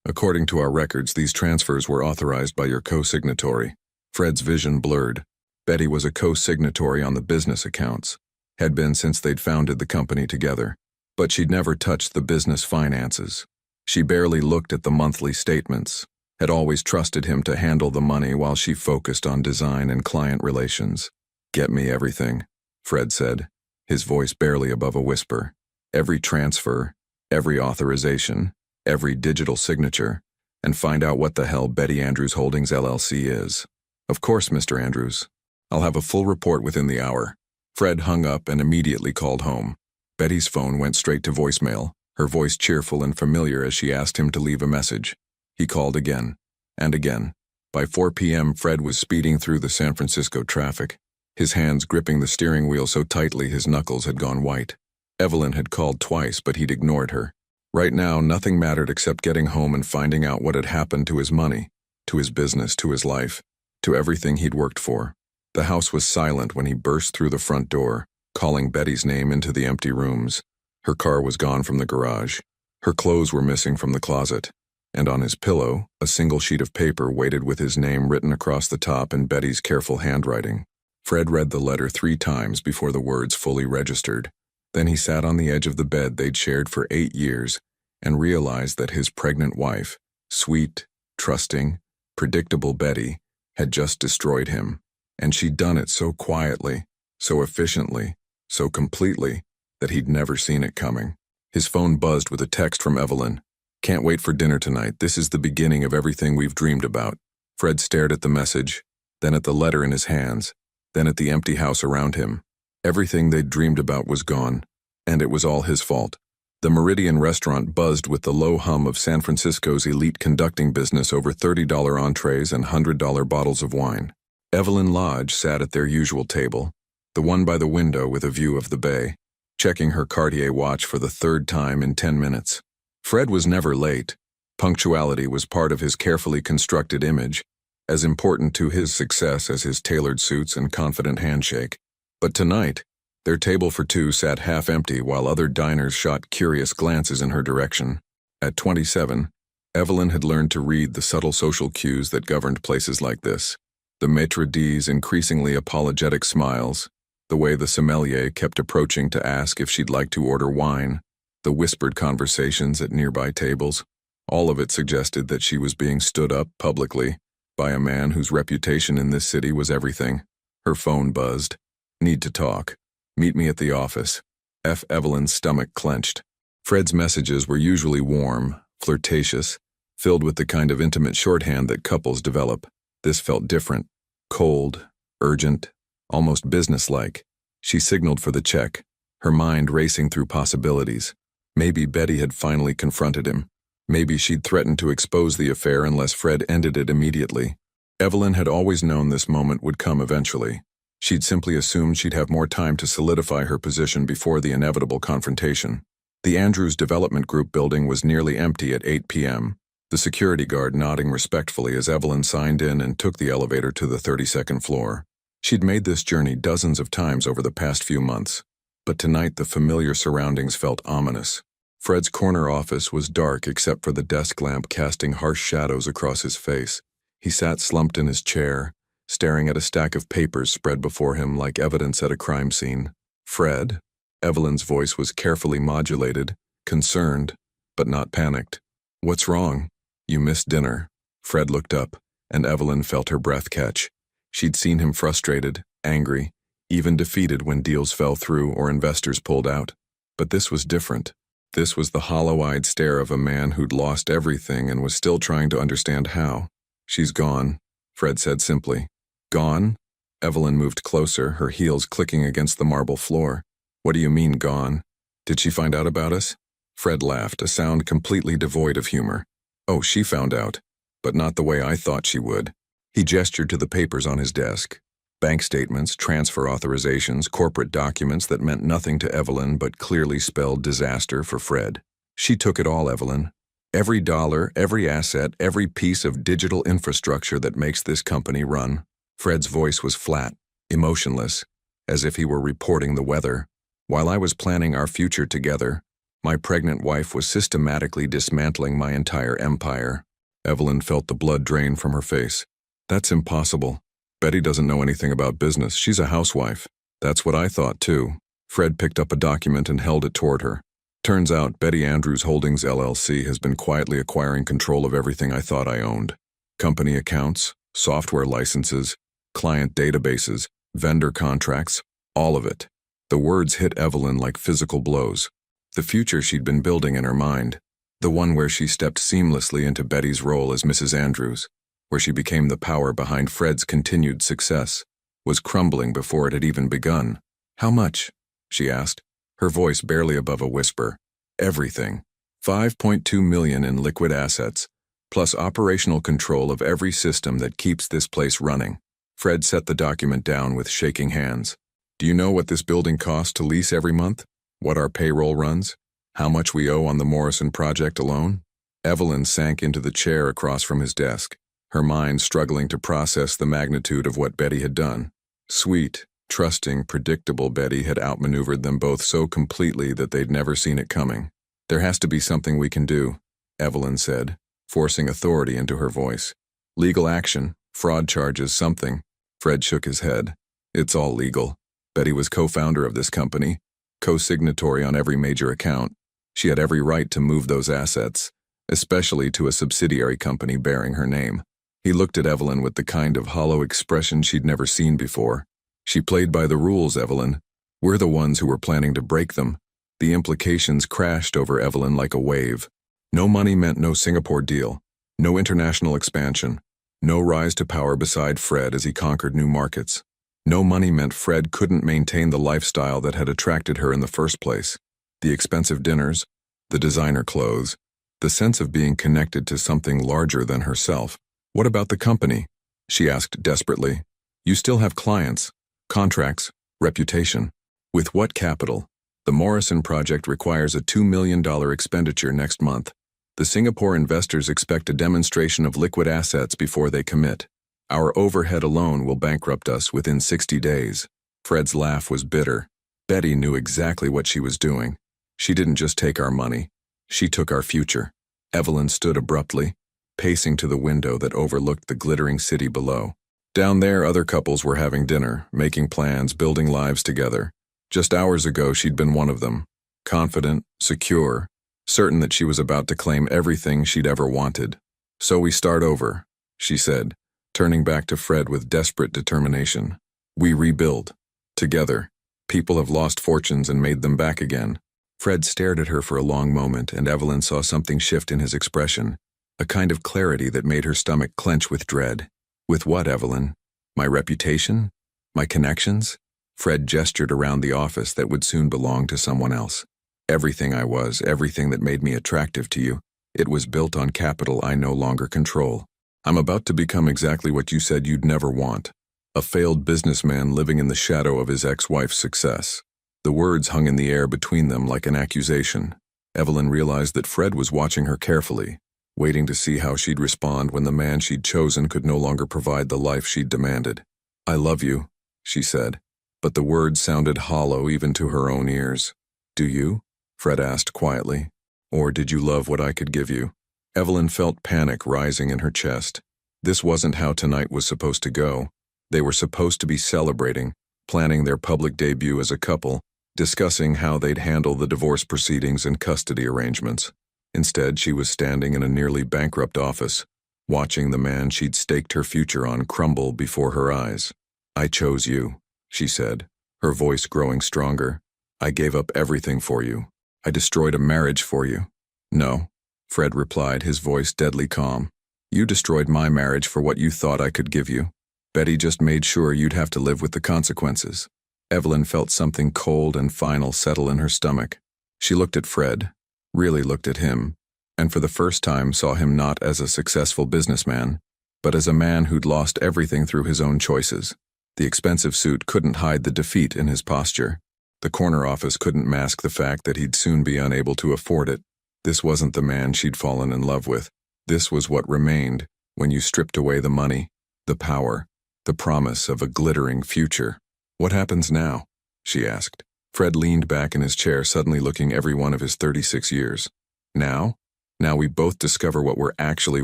According to our records, these transfers were authorized by your co-signatory. Fred's vision blurred. Betty was a co-signatory on the business accounts. Had been since they'd founded the company together. But she'd never touched the business finances. She barely looked at the monthly statements. Had always trusted him to handle the money while she focused on design and client relations. Get me everything, Fred said, his voice barely above a whisper. Every transfer, every authorization, every digital signature, and find out what the hell Betty Andrews Holdings LLC is. Of course, Mr. Andrews. I'll have a full report within the hour. Fred hung up and immediately called home. Betty's phone went straight to voicemail, her voice cheerful and familiar as she asked him to leave a message. He called again, and again. By 4 p.m., Fred was speeding through the San Francisco traffic, his hands gripping the steering wheel so tightly his knuckles had gone white. Evelyn had called twice, but he'd ignored her. Right now, nothing mattered except getting home and finding out what had happened to his money, to his business, to his life, to everything he'd worked for. The house was silent when he burst through the front door, calling Betty's name into the empty rooms. Her car was gone from the garage. Her clothes were missing from the closet. And on his pillow, a single sheet of paper waited with his name written across the top in Betty's careful handwriting. Fred read the letter 3 times before the words fully registered. Then he sat on the edge of the bed they'd shared for 8 years and realized that his pregnant wife, sweet, trusting, predictable Betty, had just destroyed him. And she'd done it so quietly, so efficiently, so completely, that he'd never seen it coming. His phone buzzed with a text from Evelyn. Can't wait for dinner tonight. This is the beginning of everything we've dreamed about. Fred stared at the message, then at the letter in his hands, then at the empty house around him. Everything they'd dreamed about was gone, and it was all his fault. The Meridian restaurant buzzed with the low hum of San Francisco's elite conducting business over $30 entrees and $100 bottles of wine. Evelyn Lodge sat at their usual table, the one by the window with a view of the bay, checking her Cartier watch for the 3rd time in 10 minutes. Fred was never late. Punctuality was part of his carefully constructed image, as important to his success as his tailored suits and confident handshake. But tonight, their table for 2 sat half empty while other diners shot curious glances in her direction. At 27, Evelyn had learned to read the subtle social cues that governed places like this. The maitre d's increasingly apologetic smiles, the way the sommelier kept approaching to ask if she'd like to order wine, the whispered conversations at nearby tables. All of it suggested that she was being stood up publicly by a man whose reputation in this city was everything. Her phone buzzed. Need to talk. Meet me at the office. Evelyn's stomach clenched. Fred's messages were usually warm, flirtatious, filled with the kind of intimate shorthand that couples develop. This felt different. Cold, urgent, almost businesslike. She signaled for the check, her mind racing through possibilities. Maybe Betty had finally confronted him. Maybe she'd threatened to expose the affair unless Fred ended it immediately. Evelyn had always known this moment would come eventually. She'd simply assumed she'd have more time to solidify her position before the inevitable confrontation. The Andrews Development Group building was nearly empty at 8 p.m., the security guard nodding respectfully as Evelyn signed in and took the elevator to the 32nd floor. She'd made this journey dozens of times over the past few months, but tonight the familiar surroundings felt ominous. Fred's corner office was dark except for the desk lamp casting harsh shadows across his face. He sat slumped in his chair, staring at a stack of papers spread before him like evidence at a crime scene. Fred? Evelyn's voice was carefully modulated, concerned, but not panicked. What's wrong? You missed dinner. Fred looked up, and Evelyn felt her breath catch. She'd seen him frustrated, angry, even defeated when deals fell through or investors pulled out. But this was different. This was the hollow-eyed stare of a man who'd lost everything and was still trying to understand how. She's gone, Fred said simply. Gone? Evelyn moved closer, her heels clicking against the marble floor. What do you mean, gone? Did she find out about us? Fred laughed, a sound completely devoid of humor. Oh, she found out, but not the way I thought she would. He gestured to the papers on his desk. Bank statements, transfer authorizations, corporate documents that meant nothing to Evelyn but clearly spelled disaster for Fred. She took it all, Evelyn. Every dollar, every asset, every piece of digital infrastructure that makes this company run. Fred's voice was flat, emotionless, as if he were reporting the weather. While I was planning our future together, my pregnant wife was systematically dismantling my entire empire. Evelyn felt the blood drain from her face. That's impossible. Betty doesn't know anything about business. She's a housewife. That's what I thought, too. Fred picked up a document and held it toward her. Turns out Betty Andrews Holdings LLC has been quietly acquiring control of everything I thought I owned. Company accounts, software licenses, client databases, vendor contracts, all of it. The words hit Evelyn like physical blows. The future she'd been building in her mind, the one where she stepped seamlessly into Betty's role as Mrs. Andrews, where she became the power behind Fred's continued success, was crumbling before it had even begun. How much? She asked, her voice barely above a whisper. Everything. $5.2 million in liquid assets, plus operational control of every system that keeps this place running. Fred set the document down with shaking hands. Do you know what this building costs to lease every month? What our payroll runs? How much we owe on the Morrison project alone? Evelyn sank into the chair across from his desk, her mind struggling to process the magnitude of what Betty had done. Sweet, trusting, predictable Betty had outmaneuvered them both so completely that they'd never seen it coming. There has to be something we can do, Evelyn said, forcing authority into her voice. Legal action, fraud charges, something. Fred shook his head. It's all legal. Betty was co-founder of this company, co-signatory on every major account. She had every right to move those assets, especially to a subsidiary company bearing her name. He looked at Evelyn with the kind of hollow expression she'd never seen before. She played by the rules, Evelyn. We're the ones who were planning to break them. The implications crashed over Evelyn like a wave. No money meant no Singapore deal, no international expansion, no rise to power beside Fred as he conquered new markets. No money meant Fred couldn't maintain the lifestyle that had attracted her in the first place. The expensive dinners, the designer clothes, the sense of being connected to something larger than herself. What about the company? She asked desperately. You still have clients, contracts, reputation. With what capital? The Morrison project requires a $2 million expenditure next month. The Singapore investors expect a demonstration of liquid assets before they commit. Our overhead alone will bankrupt us within 60 days. Fred's laugh was bitter. Betty knew exactly what she was doing. She didn't just take our money. She took our future. Evelyn stood abruptly, pacing to the window that overlooked the glittering city below. Down there, other couples were having dinner, making plans, building lives together. Just hours ago, she'd been one of them. Confident, secure, certain that she was about to claim everything she'd ever wanted. So we start over, she said, turning back to Fred with desperate determination. We rebuild. Together. People have lost fortunes and made them back again. Fred stared at her for a long moment, and Evelyn saw something shift in his expression, a kind of clarity that made her stomach clench with dread. With what, Evelyn? My reputation? My connections? Fred gestured around the office that would soon belong to someone else. Everything I was, everything that made me attractive to you, it was built on capital I no longer control. I'm about to become exactly what you said you'd never want. A failed businessman living in the shadow of his ex-wife's success. The words hung in the air between them like an accusation. Evelyn realized that Fred was watching her carefully, waiting to see how she'd respond when the man she'd chosen could no longer provide the life she'd demanded. I love you, she said, but the words sounded hollow even to her own ears. Do you? Fred asked quietly. Or did you love what I could give you? Evelyn felt panic rising in her chest. This wasn't how tonight was supposed to go. They were supposed to be celebrating, planning their public debut as a couple, discussing how they'd handle the divorce proceedings and custody arrangements. Instead, she was standing in a nearly bankrupt office, watching the man she'd staked her future on crumble before her eyes. I chose you, she said, her voice growing stronger. I gave up everything for you. I destroyed a marriage for you. No, Fred replied, his voice deadly calm. You destroyed my marriage for what you thought I could give you. Betty just made sure you'd have to live with the consequences. Evelyn felt something cold and final settle in her stomach. She looked at Fred, really looked at him, and for the first time saw him not as a successful businessman, but as a man who'd lost everything through his own choices. The expensive suit couldn't hide the defeat in his posture. The corner office couldn't mask the fact that he'd soon be unable to afford it. This wasn't the man she'd fallen in love with. This was what remained when you stripped away the money, the power, the promise of a glittering future. "What happens now?" she asked. Fred leaned back in his chair, suddenly looking every one of his 36 years. "Now? Now we both discover what we're actually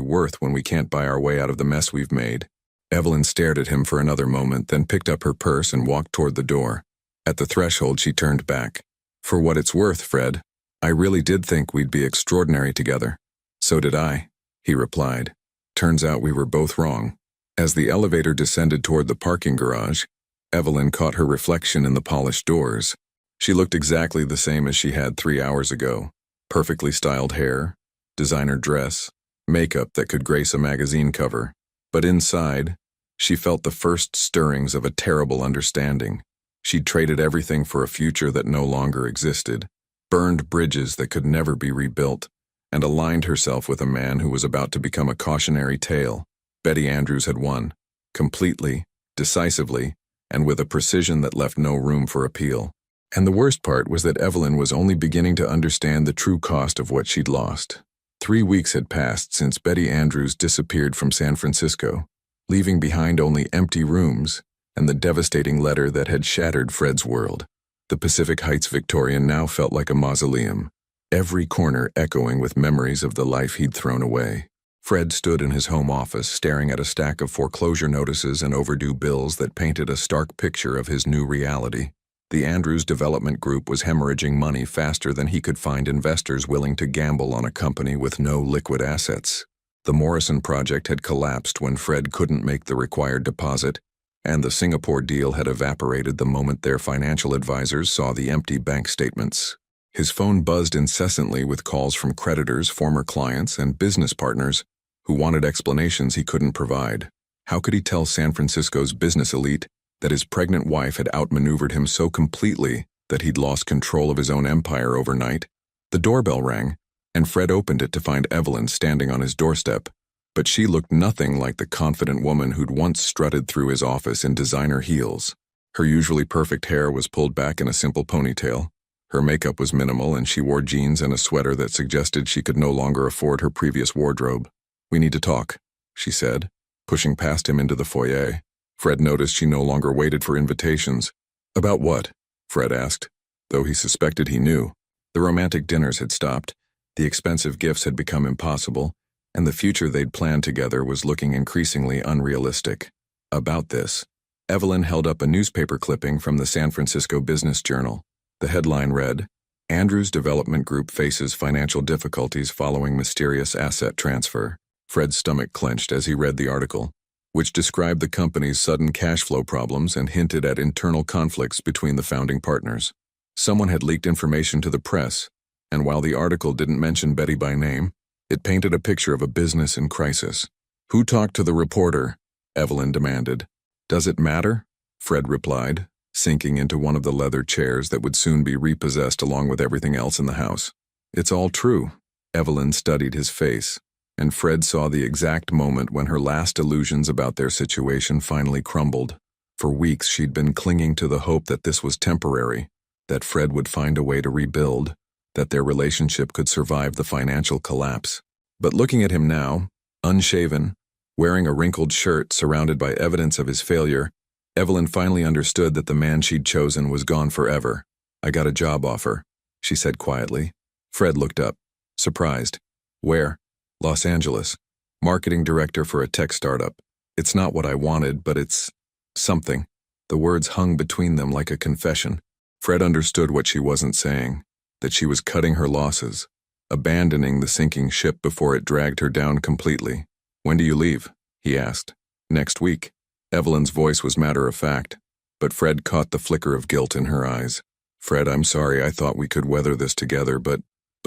worth when we can't buy our way out of the mess we've made." Evelyn stared at him for another moment, then picked up her purse and walked toward the door. At the threshold, she turned back. "For what it's worth, Fred, I really did think we'd be extraordinary together." "So did I," he replied. "Turns out we were both wrong." As the elevator descended toward the parking garage, Evelyn caught her reflection in the polished doors. She looked exactly the same as she had 3 hours ago. Perfectly styled hair, designer dress, makeup that could grace a magazine cover. But inside, she felt the first stirrings of a terrible understanding. She'd traded everything for a future that no longer existed, burned bridges that could never be rebuilt, and aligned herself with a man who was about to become a cautionary tale. Betty Andrews had won, completely, decisively, and with a precision that left no room for appeal. And the worst part was that Evelyn was only beginning to understand the true cost of what she'd lost. 3 weeks had passed since Betty Andrews disappeared from San Francisco, leaving behind only empty rooms and the devastating letter that had shattered Fred's world. The Pacific Heights Victorian now felt like a mausoleum, every corner echoing with memories of the life he'd thrown away. Fred stood in his home office, staring at a stack of foreclosure notices and overdue bills that painted a stark picture of his new reality. The Andrews Development Group was hemorrhaging money faster than he could find investors willing to gamble on a company with no liquid assets. The Morrison project had collapsed when Fred couldn't make the required deposit, and the Singapore deal had evaporated the moment their financial advisors saw the empty bank statements. His phone buzzed incessantly with calls from creditors, former clients, and business partners who wanted explanations he couldn't provide. How could he tell San Francisco's business elite that his pregnant wife had outmaneuvered him so completely that he'd lost control of his own empire overnight? The doorbell rang, and Fred opened it to find Evelyn standing on his doorstep. But she looked nothing like the confident woman who'd once strutted through his office in designer heels. Her usually perfect hair was pulled back in a simple ponytail. Her makeup was minimal, and she wore jeans and a sweater that suggested she could no longer afford her previous wardrobe. "We need to talk," she said, pushing past him into the foyer. Fred noticed she no longer waited for invitations. "About what?" Fred asked, though he suspected he knew. The romantic dinners had stopped, the expensive gifts had become impossible, and the future they'd planned together was looking increasingly unrealistic. About this, Evelyn held up a newspaper clipping from the San Francisco Business Journal. The headline read, "Andrews Development Group faces financial difficulties following mysterious asset transfer." Fred's stomach clenched as he read the article, which described the company's sudden cash flow problems and hinted at internal conflicts between the founding partners. Someone had leaked information to the press, and while the article didn't mention Betty by name, it painted a picture of a business in crisis. "Who talked to the reporter?" Evelyn demanded. "Does it matter?" Fred replied, sinking into one of the leather chairs that would soon be repossessed along with everything else in the house. "It's all true." Evelyn studied his face, and Fred saw the exact moment when her last illusions about their situation finally crumbled. For weeks she'd been clinging to the hope that this was temporary, that Fred would find a way to rebuild, that their relationship could survive the financial collapse. But looking at him now, unshaven, wearing a wrinkled shirt surrounded by evidence of his failure, Evelyn finally understood that the man she'd chosen was gone forever. "I got a job offer," she said quietly. Fred looked up, surprised. "Where?" "Los Angeles. Marketing director for a tech startup. It's not what I wanted, but it's something." The words hung between them like a confession. Fred understood what she wasn't saying, that she was cutting her losses, abandoning the sinking ship before it dragged her down completely. "When do you leave?" he asked. "Next week." Evelyn's voice was matter-of-fact, but Fred caught the flicker of guilt in her eyes. "Fred, I'm sorry, I thought we could weather this together, but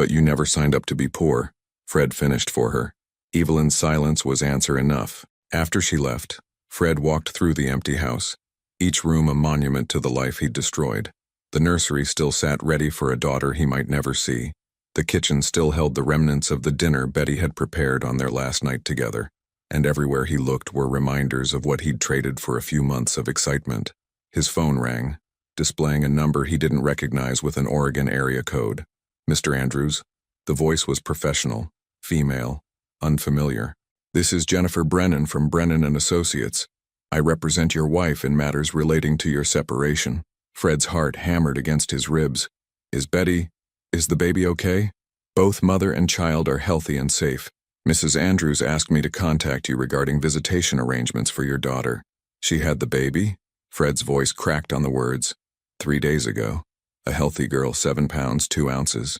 you never signed up to be poor." Fred finished for her. Evelyn's silence was answer enough. After she left, Fred walked through the empty house, each room a monument to the life he'd destroyed. The nursery still sat ready for a daughter he might never see. The kitchen still held the remnants of the dinner Betty had prepared on their last night together, and everywhere he looked were reminders of what he'd traded for a few months of excitement. His phone rang, displaying a number he didn't recognize with an Oregon area code. "Mr. Andrews?" The voice was professional, female, unfamiliar. "This is Jennifer Brennan from Brennan & Associates. I represent your wife in matters relating to your separation." Fred's heart hammered against his ribs. Is the baby okay?" "Both mother and child are healthy and safe. Mrs. Andrews asked me to contact you regarding visitation arrangements for your daughter." "She had the baby?" Fred's voice cracked on the words. 3 days ago. A healthy girl, 7 pounds, 2 ounces.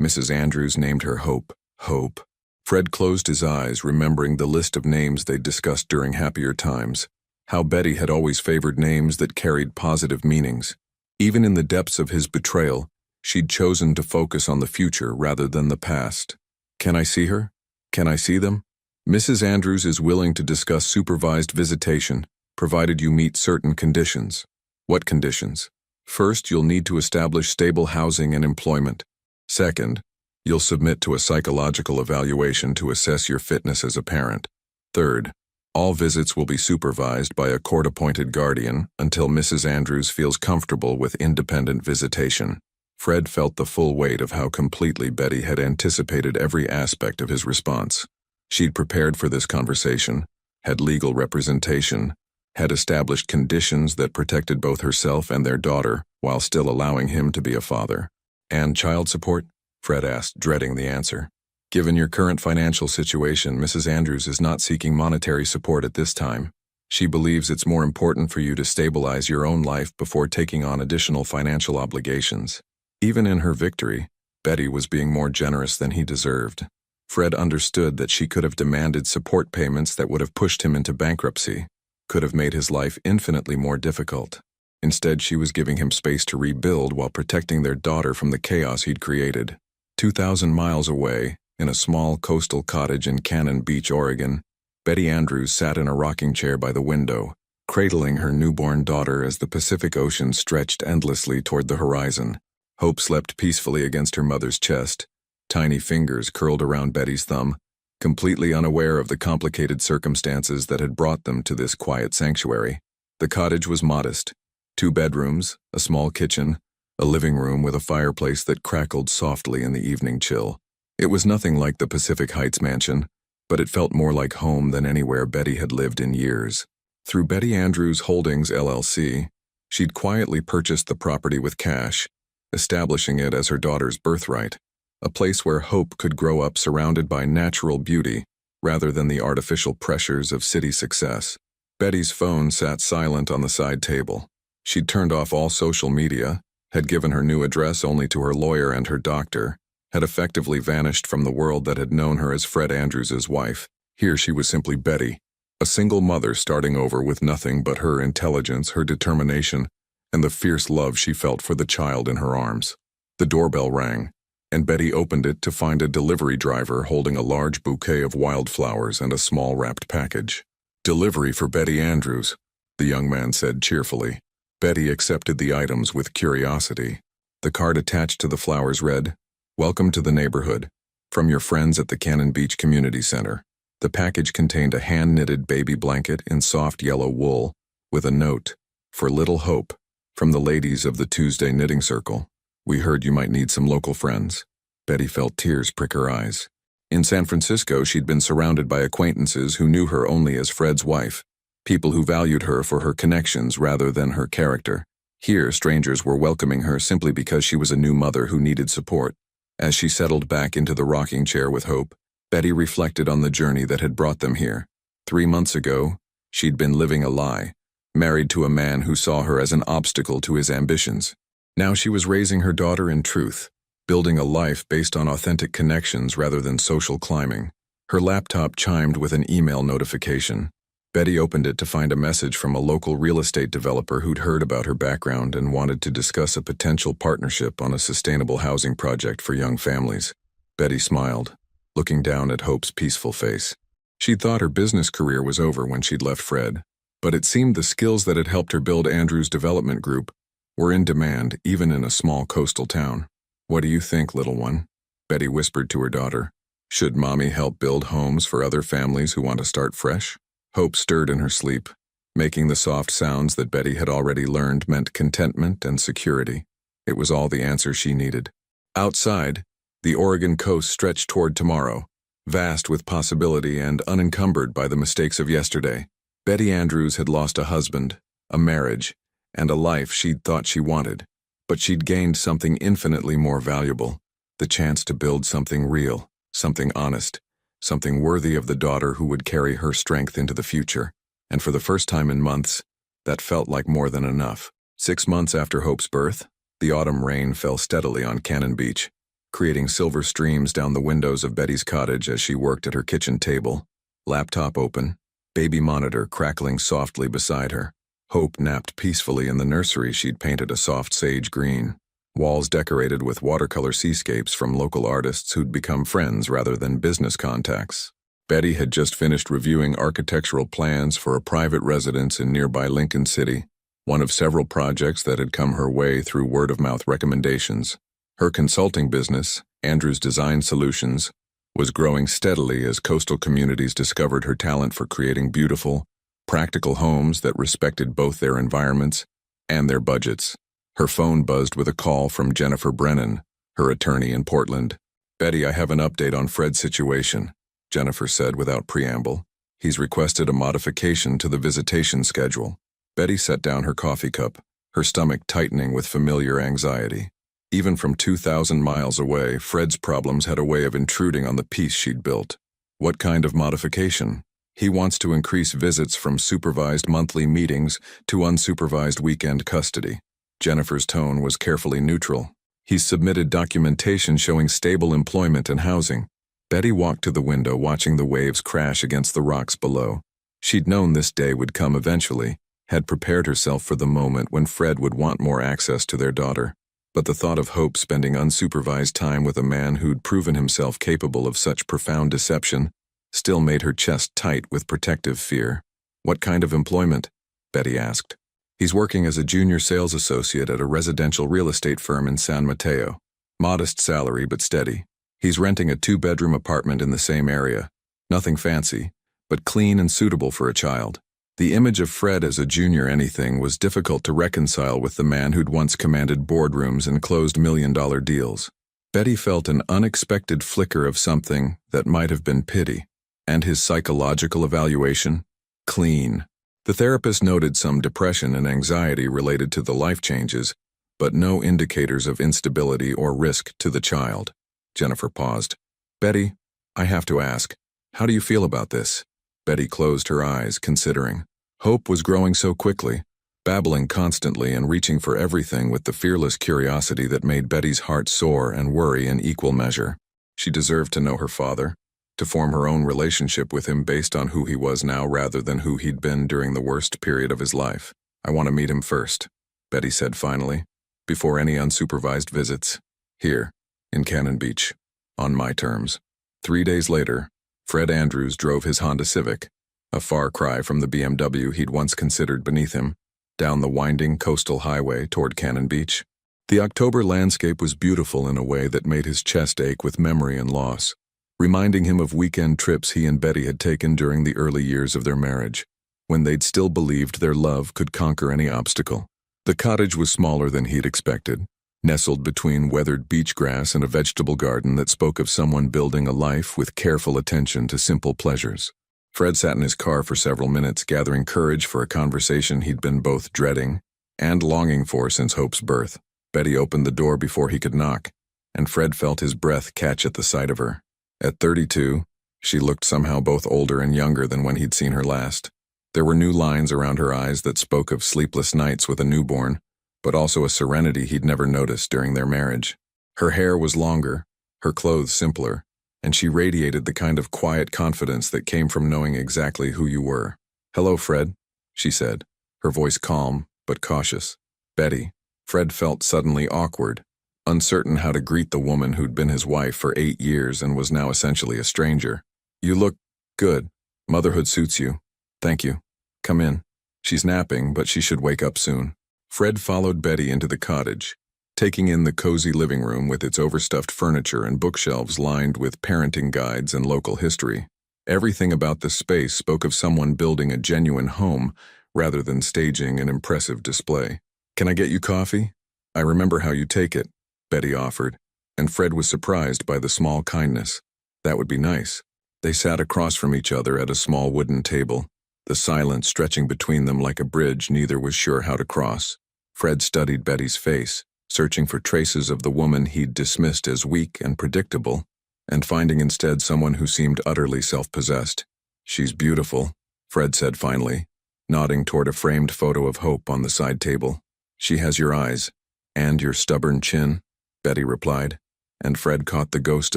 Mrs. Andrews named her Hope. Hope. Fred closed his eyes, remembering the list of names they'd discussed during happier times. How Betty had always favored names that carried positive meanings. Even in the depths of his betrayal, she'd chosen to focus on the future rather than the past. "Can I see her? Can I see them?" "Mrs. Andrews is willing to discuss supervised visitation, provided you meet certain conditions." "What conditions?" "First, you'll need to establish stable housing and employment. Second, you'll submit to a psychological evaluation to assess your fitness as a parent. Third, all visits will be supervised by a court-appointed guardian until Mrs. Andrews feels comfortable with independent visitation." Fred felt the full weight of how completely Betty had anticipated every aspect of his response. She'd prepared for this conversation, had legal representation, had established conditions that protected both herself and their daughter while still allowing him to be a father. "And child support?" Fred asked, dreading the answer. "Given your current financial situation, Mrs. Andrews is not seeking monetary support at this time. She believes it's more important for you to stabilize your own life before taking on additional financial obligations." Even in her victory, Betty was being more generous than he deserved. Fred understood that she could have demanded support payments that would have pushed him into bankruptcy, could have made his life infinitely more difficult. Instead, she was giving him space to rebuild while protecting their daughter from the chaos he'd created. 2,000 miles away, in a small coastal cottage in Cannon Beach, Oregon, Betty Andrews sat in a rocking chair by the window, cradling her newborn daughter as the Pacific Ocean stretched endlessly toward the horizon. Hope slept peacefully against her mother's chest, tiny fingers curled around Betty's thumb, completely unaware of the complicated circumstances that had brought them to this quiet sanctuary. The cottage was modest. 2 bedrooms, a small kitchen, a living room with a fireplace that crackled softly in the evening chill. It was nothing like the Pacific Heights mansion, but it felt more like home than anywhere Betty had lived in years. Through Betty Andrews Holdings, LLC, she'd quietly purchased the property with cash, establishing it as her daughter's birthright, a place where Hope could grow up surrounded by natural beauty rather than the artificial pressures of city success. Betty's phone sat silent on the side table. She'd turned off all social media, had given her new address only to her lawyer and her doctor, had effectively vanished from the world that had known her as Fred Andrews' wife. Here she was simply Betty, a single mother starting over with nothing but her intelligence, her determination, and the fierce love she felt for the child in her arms. The doorbell rang, and Betty opened it to find a delivery driver holding a large bouquet of wildflowers and a small wrapped package. "Delivery for Betty Andrews," the young man said cheerfully. Betty accepted the items with curiosity. The card attached to the flowers read, "Welcome to the neighborhood. From your friends at the Cannon Beach Community Center." The package contained a hand-knitted baby blanket in soft yellow wool, with a note, "For little Hope, from the ladies of the Tuesday Knitting Circle. We heard you might need some local friends." Betty felt tears prick her eyes. In San Francisco, she'd been surrounded by acquaintances who knew her only as Fred's wife, people who valued her for her connections rather than her character. Here, strangers were welcoming her simply because she was a new mother who needed support. As she settled back into the rocking chair with Hope, Betty reflected on the journey that had brought them here. 3 months ago, she'd been living a lie, married to a man who saw her as an obstacle to his ambitions. Now she was raising her daughter in truth, building a life based on authentic connections rather than social climbing. Her laptop chimed with an email notification. Betty opened it to find a message from a local real estate developer who'd heard about her background and wanted to discuss a potential partnership on a sustainable housing project for young families. Betty smiled, looking down at Hope's peaceful face. She'd thought her business career was over when she'd left Fred, but it seemed the skills that had helped her build Andrews Development Group were in demand even in a small coastal town. "What do you think, little one?" Betty whispered to her daughter. Should Mommy help build homes for other families who want to start fresh? Hope stirred in her sleep, making the soft sounds that Betty had already learned meant contentment and security. It was all the answer she needed. Outside, the Oregon coast stretched toward tomorrow, vast with possibility and unencumbered by the mistakes of yesterday. Betty Andrews had lost a husband, a marriage, and a life she'd thought she wanted. But she'd gained something infinitely more valuable, the chance to build something real, something honest, something worthy of the daughter who would carry her strength into the future. And for the first time in months, that felt like more than enough. 6 months after Hope's birth, the autumn rain fell steadily on Cannon Beach, creating silver streams down the windows of Betty's cottage as she worked at her kitchen table, laptop open, baby monitor crackling softly beside her. Hope napped peacefully in the nursery she'd painted a soft sage green, walls decorated with watercolor seascapes from local artists who'd become friends rather than business contacts. Betty had just finished reviewing architectural plans for a private residence in nearby Lincoln City, one of several projects that had come her way through word-of-mouth recommendations. Her consulting business, Andrews Design Solutions, was growing steadily as coastal communities discovered her talent for creating beautiful, practical homes that respected both their environments and their budgets. Her phone buzzed with a call from Jennifer Brennan, her attorney in Portland. "Betty, I have an update on Fred's situation," Jennifer said without preamble. "He's requested a modification to the visitation schedule." Betty set down her coffee cup, her stomach tightening with familiar anxiety. Even from 2,000 miles away, Fred's problems had a way of intruding on the peace she'd built. "What kind of modification?" "He wants to increase visits from supervised monthly meetings to unsupervised weekend custody." Jennifer's tone was carefully neutral. "He's submitted documentation showing stable employment and housing." Betty walked to the window, watching the waves crash against the rocks below. She'd known this day would come eventually, had prepared herself for the moment when Fred would want more access to their daughter. But the thought of Hope spending unsupervised time with a man who'd proven himself capable of such profound deception still made her chest tight with protective fear. "What kind of employment?" Betty asked. "He's working as a junior sales associate at a residential real estate firm in San Mateo. Modest salary, but steady. He's renting a 2-bedroom apartment in the same area. Nothing fancy, but clean and suitable for a child." The image of Fred as a junior anything was difficult to reconcile with the man who'd once commanded boardrooms and closed million-dollar deals. Betty felt an unexpected flicker of something that might have been pity. And his psychological evaluation? Clean. The therapist noted some depression and anxiety related to the life changes, but no indicators of instability or risk to the child. Jennifer paused. "Betty, I have to ask, how do you feel about this?" Betty closed her eyes, considering. Hope was growing so quickly, babbling constantly and reaching for everything with the fearless curiosity that made Betty's heart soar and worry in equal measure. She deserved to know her father, to form her own relationship with him based on who he was now rather than who he'd been during the worst period of his life. "I want to meet him first," Betty said finally, "before any unsupervised visits. Here, in Cannon Beach, on my terms." 3 days later, Fred Andrews drove his Honda Civic, a far cry from the BMW he'd once considered beneath him, down the winding coastal highway toward Cannon Beach. The October landscape was beautiful in a way that made his chest ache with memory and loss, reminding him of weekend trips he and Betty had taken during the early years of their marriage, when they'd still believed their love could conquer any obstacle. The cottage was smaller than he'd expected, nestled between weathered beach grass and a vegetable garden that spoke of someone building a life with careful attention to simple pleasures. Fred sat in his car for several minutes, gathering courage for a conversation he'd been both dreading and longing for since Hope's birth. Betty opened the door before he could knock, and Fred felt his breath catch at the sight of her. At 32, she looked somehow both older and younger than when he'd seen her last. There were new lines around her eyes that spoke of sleepless nights with a newborn, but also a serenity he'd never noticed during their marriage. Her hair was longer, her clothes simpler, and she radiated the kind of quiet confidence that came from knowing exactly who you were. "Hello, Fred," she said, her voice calm but cautious. "Betty." Fred felt suddenly awkward, uncertain how to greet the woman who'd been his wife for 8 years and was now essentially a stranger. "You look good. Motherhood suits you. Thank you. Come in. She's napping, but she should wake up soon." Fred followed Betty into the cottage, taking in the cozy living room with its overstuffed furniture and bookshelves lined with parenting guides and local history. Everything about the space spoke of someone building a genuine home rather than staging an impressive display. "Can I get you coffee? I remember how you take it," Betty offered, and Fred was surprised by the small kindness. "That would be nice." They sat across from each other at a small wooden table, the silence stretching between them like a bridge neither was sure how to cross. Fred studied Betty's face, searching for traces of the woman he'd dismissed as weak and predictable, and finding instead someone who seemed utterly self-possessed. "She's beautiful," Fred said finally, nodding toward a framed photo of Hope on the side table. "She has your eyes, and your stubborn chin," Betty replied, and Fred caught the ghost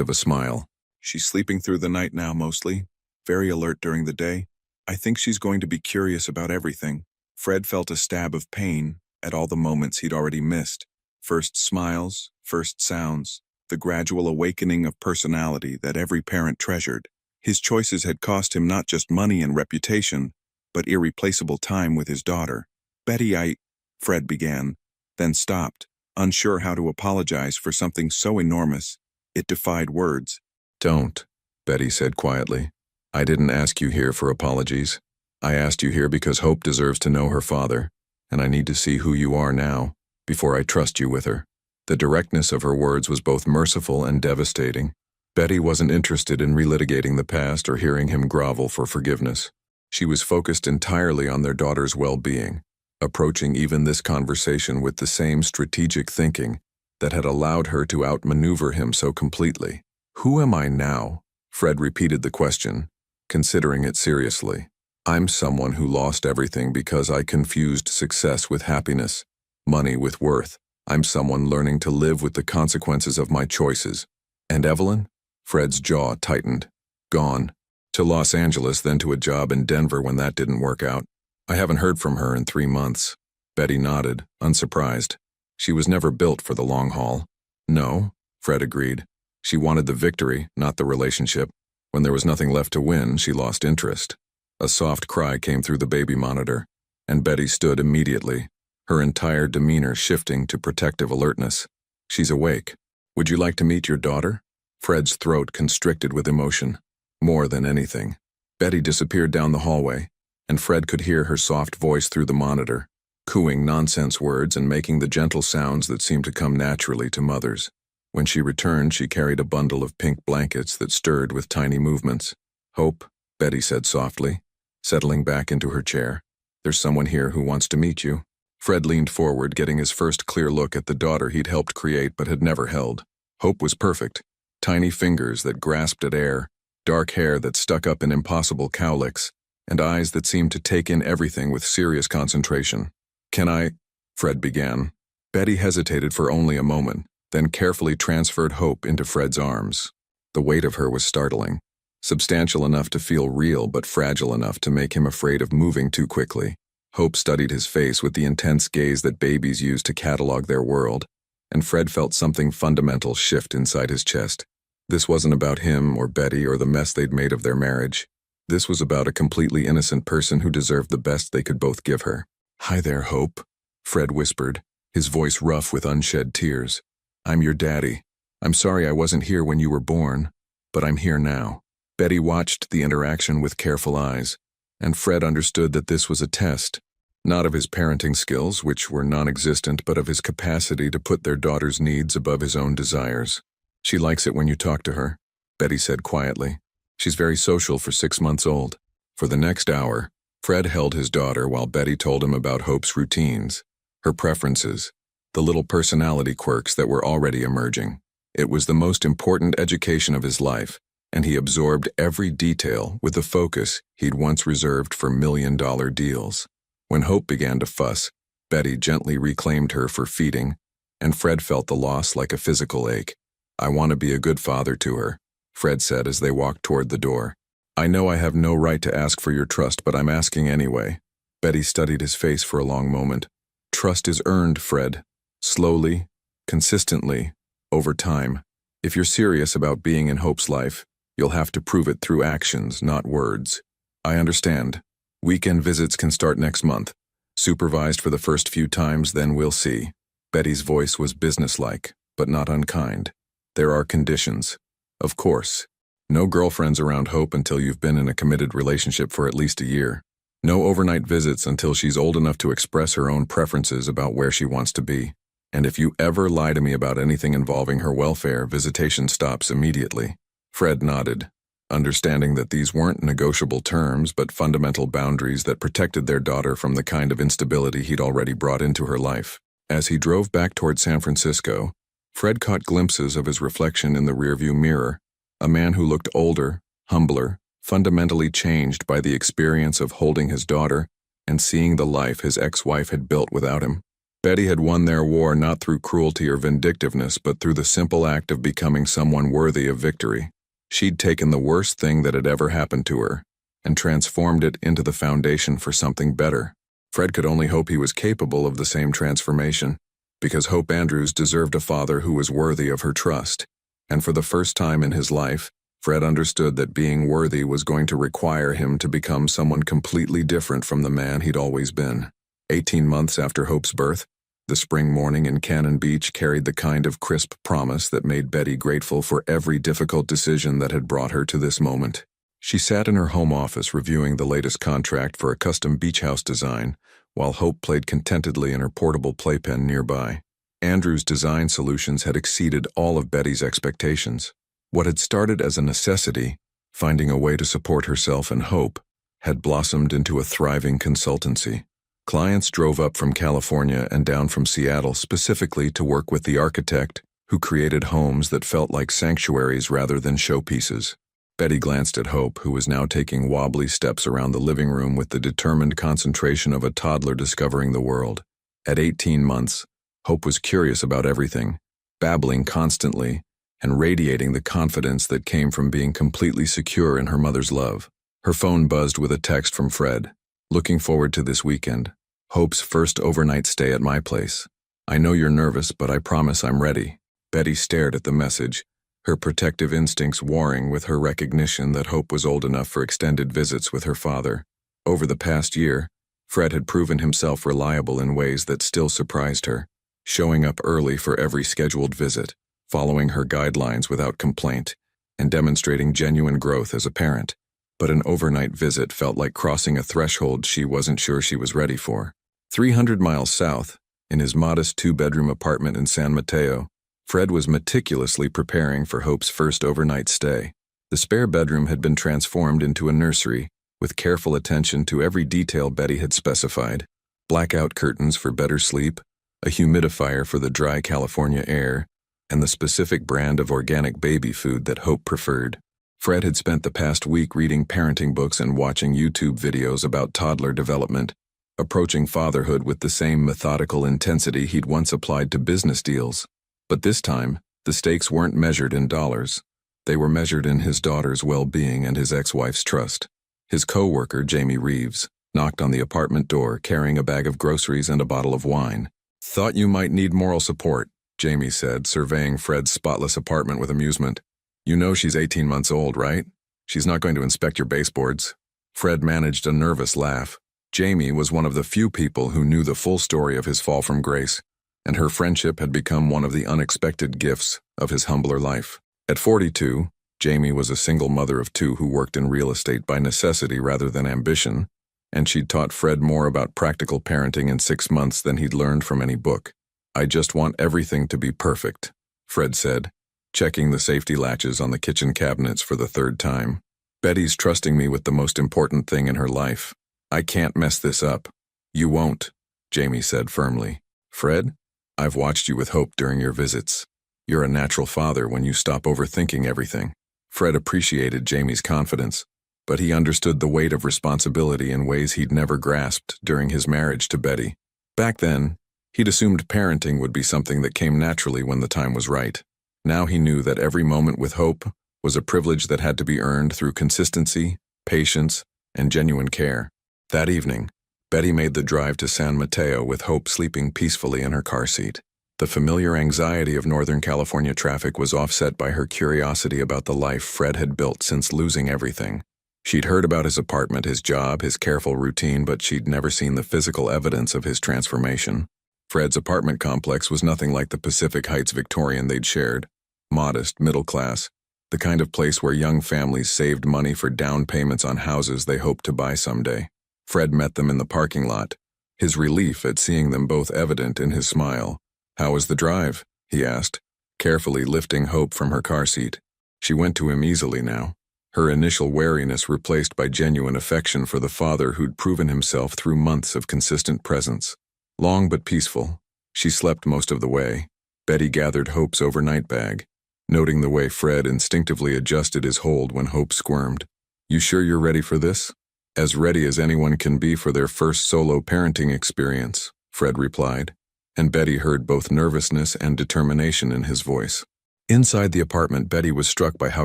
of a smile. "She's sleeping through the night now mostly, very alert during the day. I think she's going to be curious about everything." Fred felt a stab of pain at all the moments he'd already missed. First smiles, first sounds, the gradual awakening of personality that every parent treasured. His choices had cost him not just money and reputation, but irreplaceable time with his daughter. "Betty, Fred began, then stopped, unsure how to apologize for something so enormous it defied words. "Don't," Betty said quietly. "I didn't ask you here for apologies. I asked you here because Hope deserves to know her father, and I need to see who you are now, before I trust you with her." The directness of her words was both merciful and devastating. Betty wasn't interested in relitigating the past or hearing him grovel for forgiveness. She was focused entirely on their daughter's well-being, approaching even this conversation with the same strategic thinking that had allowed her to outmaneuver him so completely. "Who am I now?" Fred repeated the question, considering it seriously. "I'm someone who lost everything because I confused success with happiness, money with worth. I'm someone learning to live with the consequences of my choices." "And Evelyn?" Fred's jaw tightened. "Gone. To Los Angeles, then to a job in Denver when that didn't work out. I haven't heard from her in 3 months." Betty nodded, unsurprised. She was never built for the long haul. "No," Fred agreed. She wanted the victory, not the relationship. When there was nothing left to win, she lost interest. A soft cry came through the baby monitor, and Betty stood immediately, her entire demeanor shifting to protective alertness. "She's awake. Would you like to meet your daughter?" Fred's throat constricted with emotion. More than anything. Betty disappeared down the hallway, and Fred could hear her soft voice through the monitor, cooing nonsense words and making the gentle sounds that seemed to come naturally to mothers. When she returned, she carried a bundle of pink blankets that stirred with tiny movements. "Hope," Betty said softly, settling back into her chair. "There's someone here who wants to meet you." Fred leaned forward, getting his first clear look at the daughter he'd helped create but had never held. Hope was perfect. Tiny fingers that grasped at air, dark hair that stuck up in impossible cowlicks, and eyes that seemed to take in everything with serious concentration. "Can I?" Fred began. Betty hesitated for only a moment, then carefully transferred Hope into Fred's arms. The weight of her was startling, substantial enough to feel real but fragile enough to make him afraid of moving too quickly. Hope studied his face with the intense gaze that babies use to catalog their world, and Fred felt something fundamental shift inside his chest. This wasn't about him or Betty or the mess they'd made of their marriage. This was about a completely innocent person who deserved the best they could both give her. "Hi there, Hope," Fred whispered, his voice rough with unshed tears. "I'm your daddy. I'm sorry I wasn't here when you were born, but I'm here now." Betty watched the interaction with careful eyes, and Fred understood that this was a test, not of his parenting skills, which were non-existent, but of his capacity to put their daughter's needs above his own desires. "She likes it when you talk to her," Betty said quietly. "She's very social for 6 months old." For the next hour, Fred held his daughter while Betty told him about Hope's routines, her preferences, the little personality quirks that were already emerging. It was the most important education of his life, and he absorbed every detail with a focus he'd once reserved for million-dollar deals. When Hope began to fuss, Betty gently reclaimed her for feeding, and Fred felt the loss like a physical ache. "I want to be a good father to her," Fred said as they walked toward the door. "I know I have no right to ask for your trust, but I'm asking anyway." Betty studied his face for a long moment. "Trust is earned, Fred. Slowly, consistently, over time. If you're serious about being in Hope's life, you'll have to prove it through actions, not words." "I understand. Weekend visits can start next month. Supervised for the first few times, then we'll see." Betty's voice was businesslike, but not unkind. "There are conditions. Of course. No girlfriends around Hope until you've been in a committed relationship for at least a year. No overnight visits until she's old enough to express her own preferences about where she wants to be. And if you ever lie to me about anything involving her welfare, visitation stops immediately." Fred nodded, understanding that these weren't negotiable terms but fundamental boundaries that protected their daughter from the kind of instability he'd already brought into her life. As he drove back toward San Francisco, Fred caught glimpses of his reflection in the rearview mirror, a man who looked older, humbler, fundamentally changed by the experience of holding his daughter and seeing the life his ex-wife had built without him. Betty had won their war not through cruelty or vindictiveness, but through the simple act of becoming someone worthy of victory. She'd taken the worst thing that had ever happened to her and transformed it into the foundation for something better. Fred could only hope he was capable of the same transformation, because Hope Andrews deserved a father who was worthy of her trust. And for the first time in his life, Fred understood that being worthy was going to require him to become someone completely different from the man he'd always been. 18 months after Hope's birth, the spring morning in Cannon Beach carried the kind of crisp promise that made Betty grateful for every difficult decision that had brought her to this moment. She sat in her home office reviewing the latest contract for a custom beach house design, while Hope played contentedly in her portable playpen nearby. Andrew's design solutions had exceeded all of Betty's expectations. What had started as a necessity, finding a way to support herself and Hope, had blossomed into a thriving consultancy. Clients drove up from California and down from Seattle specifically to work with the architect who created homes that felt like sanctuaries rather than showpieces. Betty glanced at Hope, who was now taking wobbly steps around the living room with the determined concentration of a toddler discovering the world. At 18 months, Hope was curious about everything, babbling constantly, and radiating the confidence that came from being completely secure in her mother's love. Her phone buzzed with a text from Fred. "Looking forward to this weekend. Hope's first overnight stay at my place. I know you're nervous, but I promise I'm ready." Betty stared at the message, her protective instincts warring with her recognition that Hope was old enough for extended visits with her father. Over the past year, Fred had proven himself reliable in ways that still surprised her, showing up early for every scheduled visit, following her guidelines without complaint, and demonstrating genuine growth as a parent. But an overnight visit felt like crossing a threshold she wasn't sure she was ready for. 300 miles south, in his modest two-bedroom apartment in San Mateo, Fred was meticulously preparing for Hope's first overnight stay. The spare bedroom had been transformed into a nursery, with careful attention to every detail Betty had specified: blackout curtains for better sleep, a humidifier for the dry California air, and the specific brand of organic baby food that Hope preferred. Fred had spent the past week reading parenting books and watching YouTube videos about toddler development, approaching fatherhood with the same methodical intensity he'd once applied to business deals. But this time, the stakes weren't measured in dollars. They were measured in his daughter's well-being and his ex-wife's trust. His co-worker, Jamie Reeves, knocked on the apartment door carrying a bag of groceries and a bottle of wine. "Thought you might need moral support," Jamie said, surveying Fred's spotless apartment with amusement. "You know she's 18 months old, right? She's not going to inspect your baseboards." Fred managed a nervous laugh. Jamie was one of the few people who knew the full story of his fall from grace, and her friendship had become one of the unexpected gifts of his humbler life. At 42, Jamie was a single mother of two who worked in real estate by necessity rather than ambition, and she'd taught Fred more about practical parenting in 6 months than he'd learned from any book. "I just want everything to be perfect," Fred said, checking the safety latches on the kitchen cabinets for the third time. "Betty's trusting me with the most important thing in her life. I can't mess this up." "You won't," Jamie said firmly. "Fred, I've watched you with Hope during your visits. You're a natural father when you stop overthinking everything." Fred appreciated Jamie's confidence, but he understood the weight of responsibility in ways he'd never grasped during his marriage to Betty. Back then, he'd assumed parenting would be something that came naturally when the time was right. Now he knew that every moment with Hope was a privilege that had to be earned through consistency, patience, and genuine care. That evening, Betty made the drive to San Mateo with Hope sleeping peacefully in her car seat. The familiar anxiety of Northern California traffic was offset by her curiosity about the life Fred had built since losing everything. She'd heard about his apartment, his job, his careful routine, but she'd never seen the physical evidence of his transformation. Fred's apartment complex was nothing like the Pacific Heights Victorian they'd shared. Modest, middle class, the kind of place where young families saved money for down payments on houses they hoped to buy someday. Fred met them in the parking lot, his relief at seeing them both evident in his smile. "How was the drive?" he asked, carefully lifting Hope from her car seat. She went to him easily now, her initial wariness replaced by genuine affection for the father who'd proven himself through months of consistent presence. Long but peaceful, she slept most of the way. Betty gathered Hope's overnight bag, noting the way Fred instinctively adjusted his hold when Hope squirmed. "You sure you're ready for this?" "As ready as anyone can be for their first solo parenting experience," Fred replied, and Betty heard both nervousness and determination in his voice. Inside the apartment, Betty was struck by how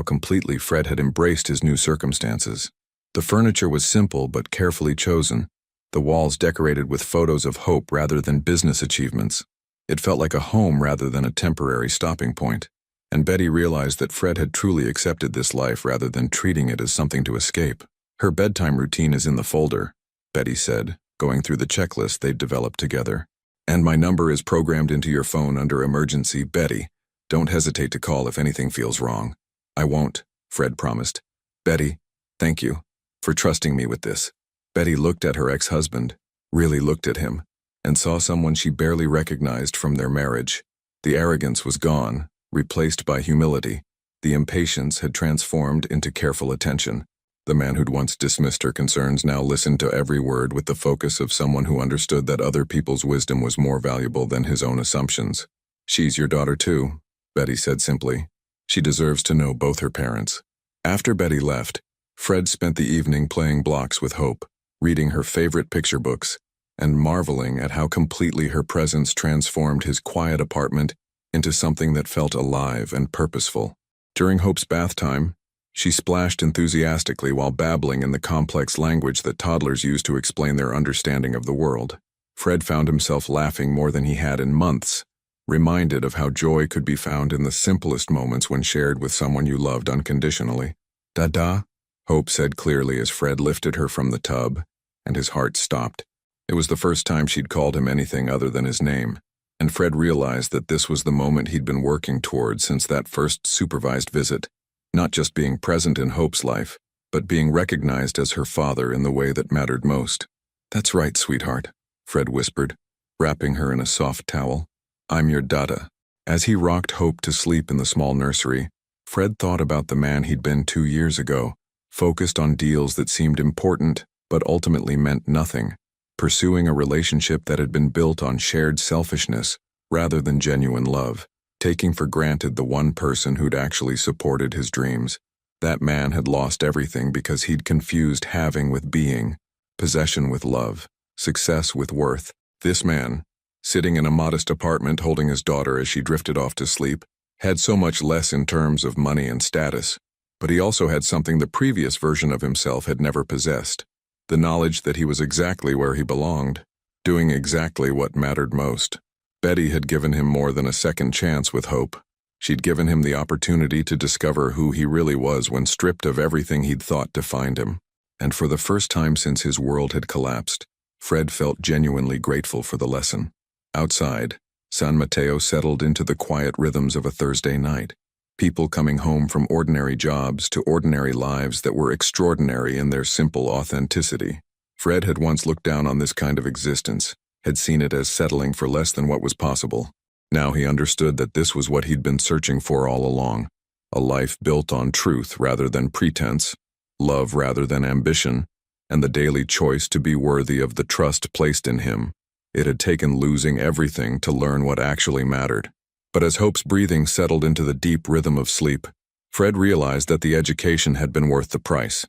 completely Fred had embraced his new circumstances. The furniture was simple but carefully chosen, the walls decorated with photos of Hope rather than business achievements. It felt like a home rather than a temporary stopping point, and Betty realized that Fred had truly accepted this life rather than treating it as something to escape. "Her bedtime routine is in the folder," Betty said, going through the checklist they'd developed together. "And my number is programmed into your phone under emergency. Betty, don't hesitate to call if anything feels wrong." "I won't," Fred promised. "Betty, thank you for trusting me with this." Betty looked at her ex-husband, really looked at him, and saw someone she barely recognized from their marriage. The arrogance was gone, replaced by humility. The impatience had transformed into careful attention. The man who'd once dismissed her concerns now listened to every word with the focus of someone who understood that other people's wisdom was more valuable than his own assumptions. "She's your daughter too," Betty said simply. "She deserves to know both her parents." After Betty left, Fred spent the evening playing blocks with Hope, reading her favorite picture books, and marveling at how completely her presence transformed his quiet apartment into something that felt alive and purposeful. During Hope's bath time, she splashed enthusiastically while babbling in the complex language that toddlers use to explain their understanding of the world. Fred found himself laughing more than he had in months, reminded of how joy could be found in the simplest moments when shared with someone you loved unconditionally. "Dada," Hope said clearly as Fred lifted her from the tub, and his heart stopped. It was the first time she'd called him anything other than his name, and Fred realized that this was the moment he'd been working toward since that first supervised visit. Not just being present in Hope's life, but being recognized as her father in the way that mattered most. "That's right, sweetheart," Fred whispered, wrapping her in a soft towel. "I'm your Dada." As he rocked Hope to sleep in the small nursery, Fred thought about the man he'd been 2 years ago, focused on deals that seemed important but ultimately meant nothing, pursuing a relationship that had been built on shared selfishness rather than genuine love, taking for granted the one person who'd actually supported his dreams. That man had lost everything because he'd confused having with being, possession with love, success with worth. This man, sitting in a modest apartment holding his daughter as she drifted off to sleep, had so much less in terms of money and status, but he also had something the previous version of himself had never possessed: the knowledge that he was exactly where he belonged, doing exactly what mattered most. Betty had given him more than a second chance with Hope. She'd given him the opportunity to discover who he really was when stripped of everything he'd thought defined him. And for the first time since his world had collapsed, Fred felt genuinely grateful for the lesson. Outside, San Mateo settled into the quiet rhythms of a Thursday night. People coming home from ordinary jobs to ordinary lives that were extraordinary in their simple authenticity. Fred had once looked down on this kind of existence, had seen it as settling for less than what was possible. Now he understood that this was what he'd been searching for all along: a life built on truth rather than pretense, love rather than ambition, and the daily choice to be worthy of the trust placed in him. It had taken losing everything to learn what actually mattered. But as Hope's breathing settled into the deep rhythm of sleep, Fred realized that the education had been worth the price.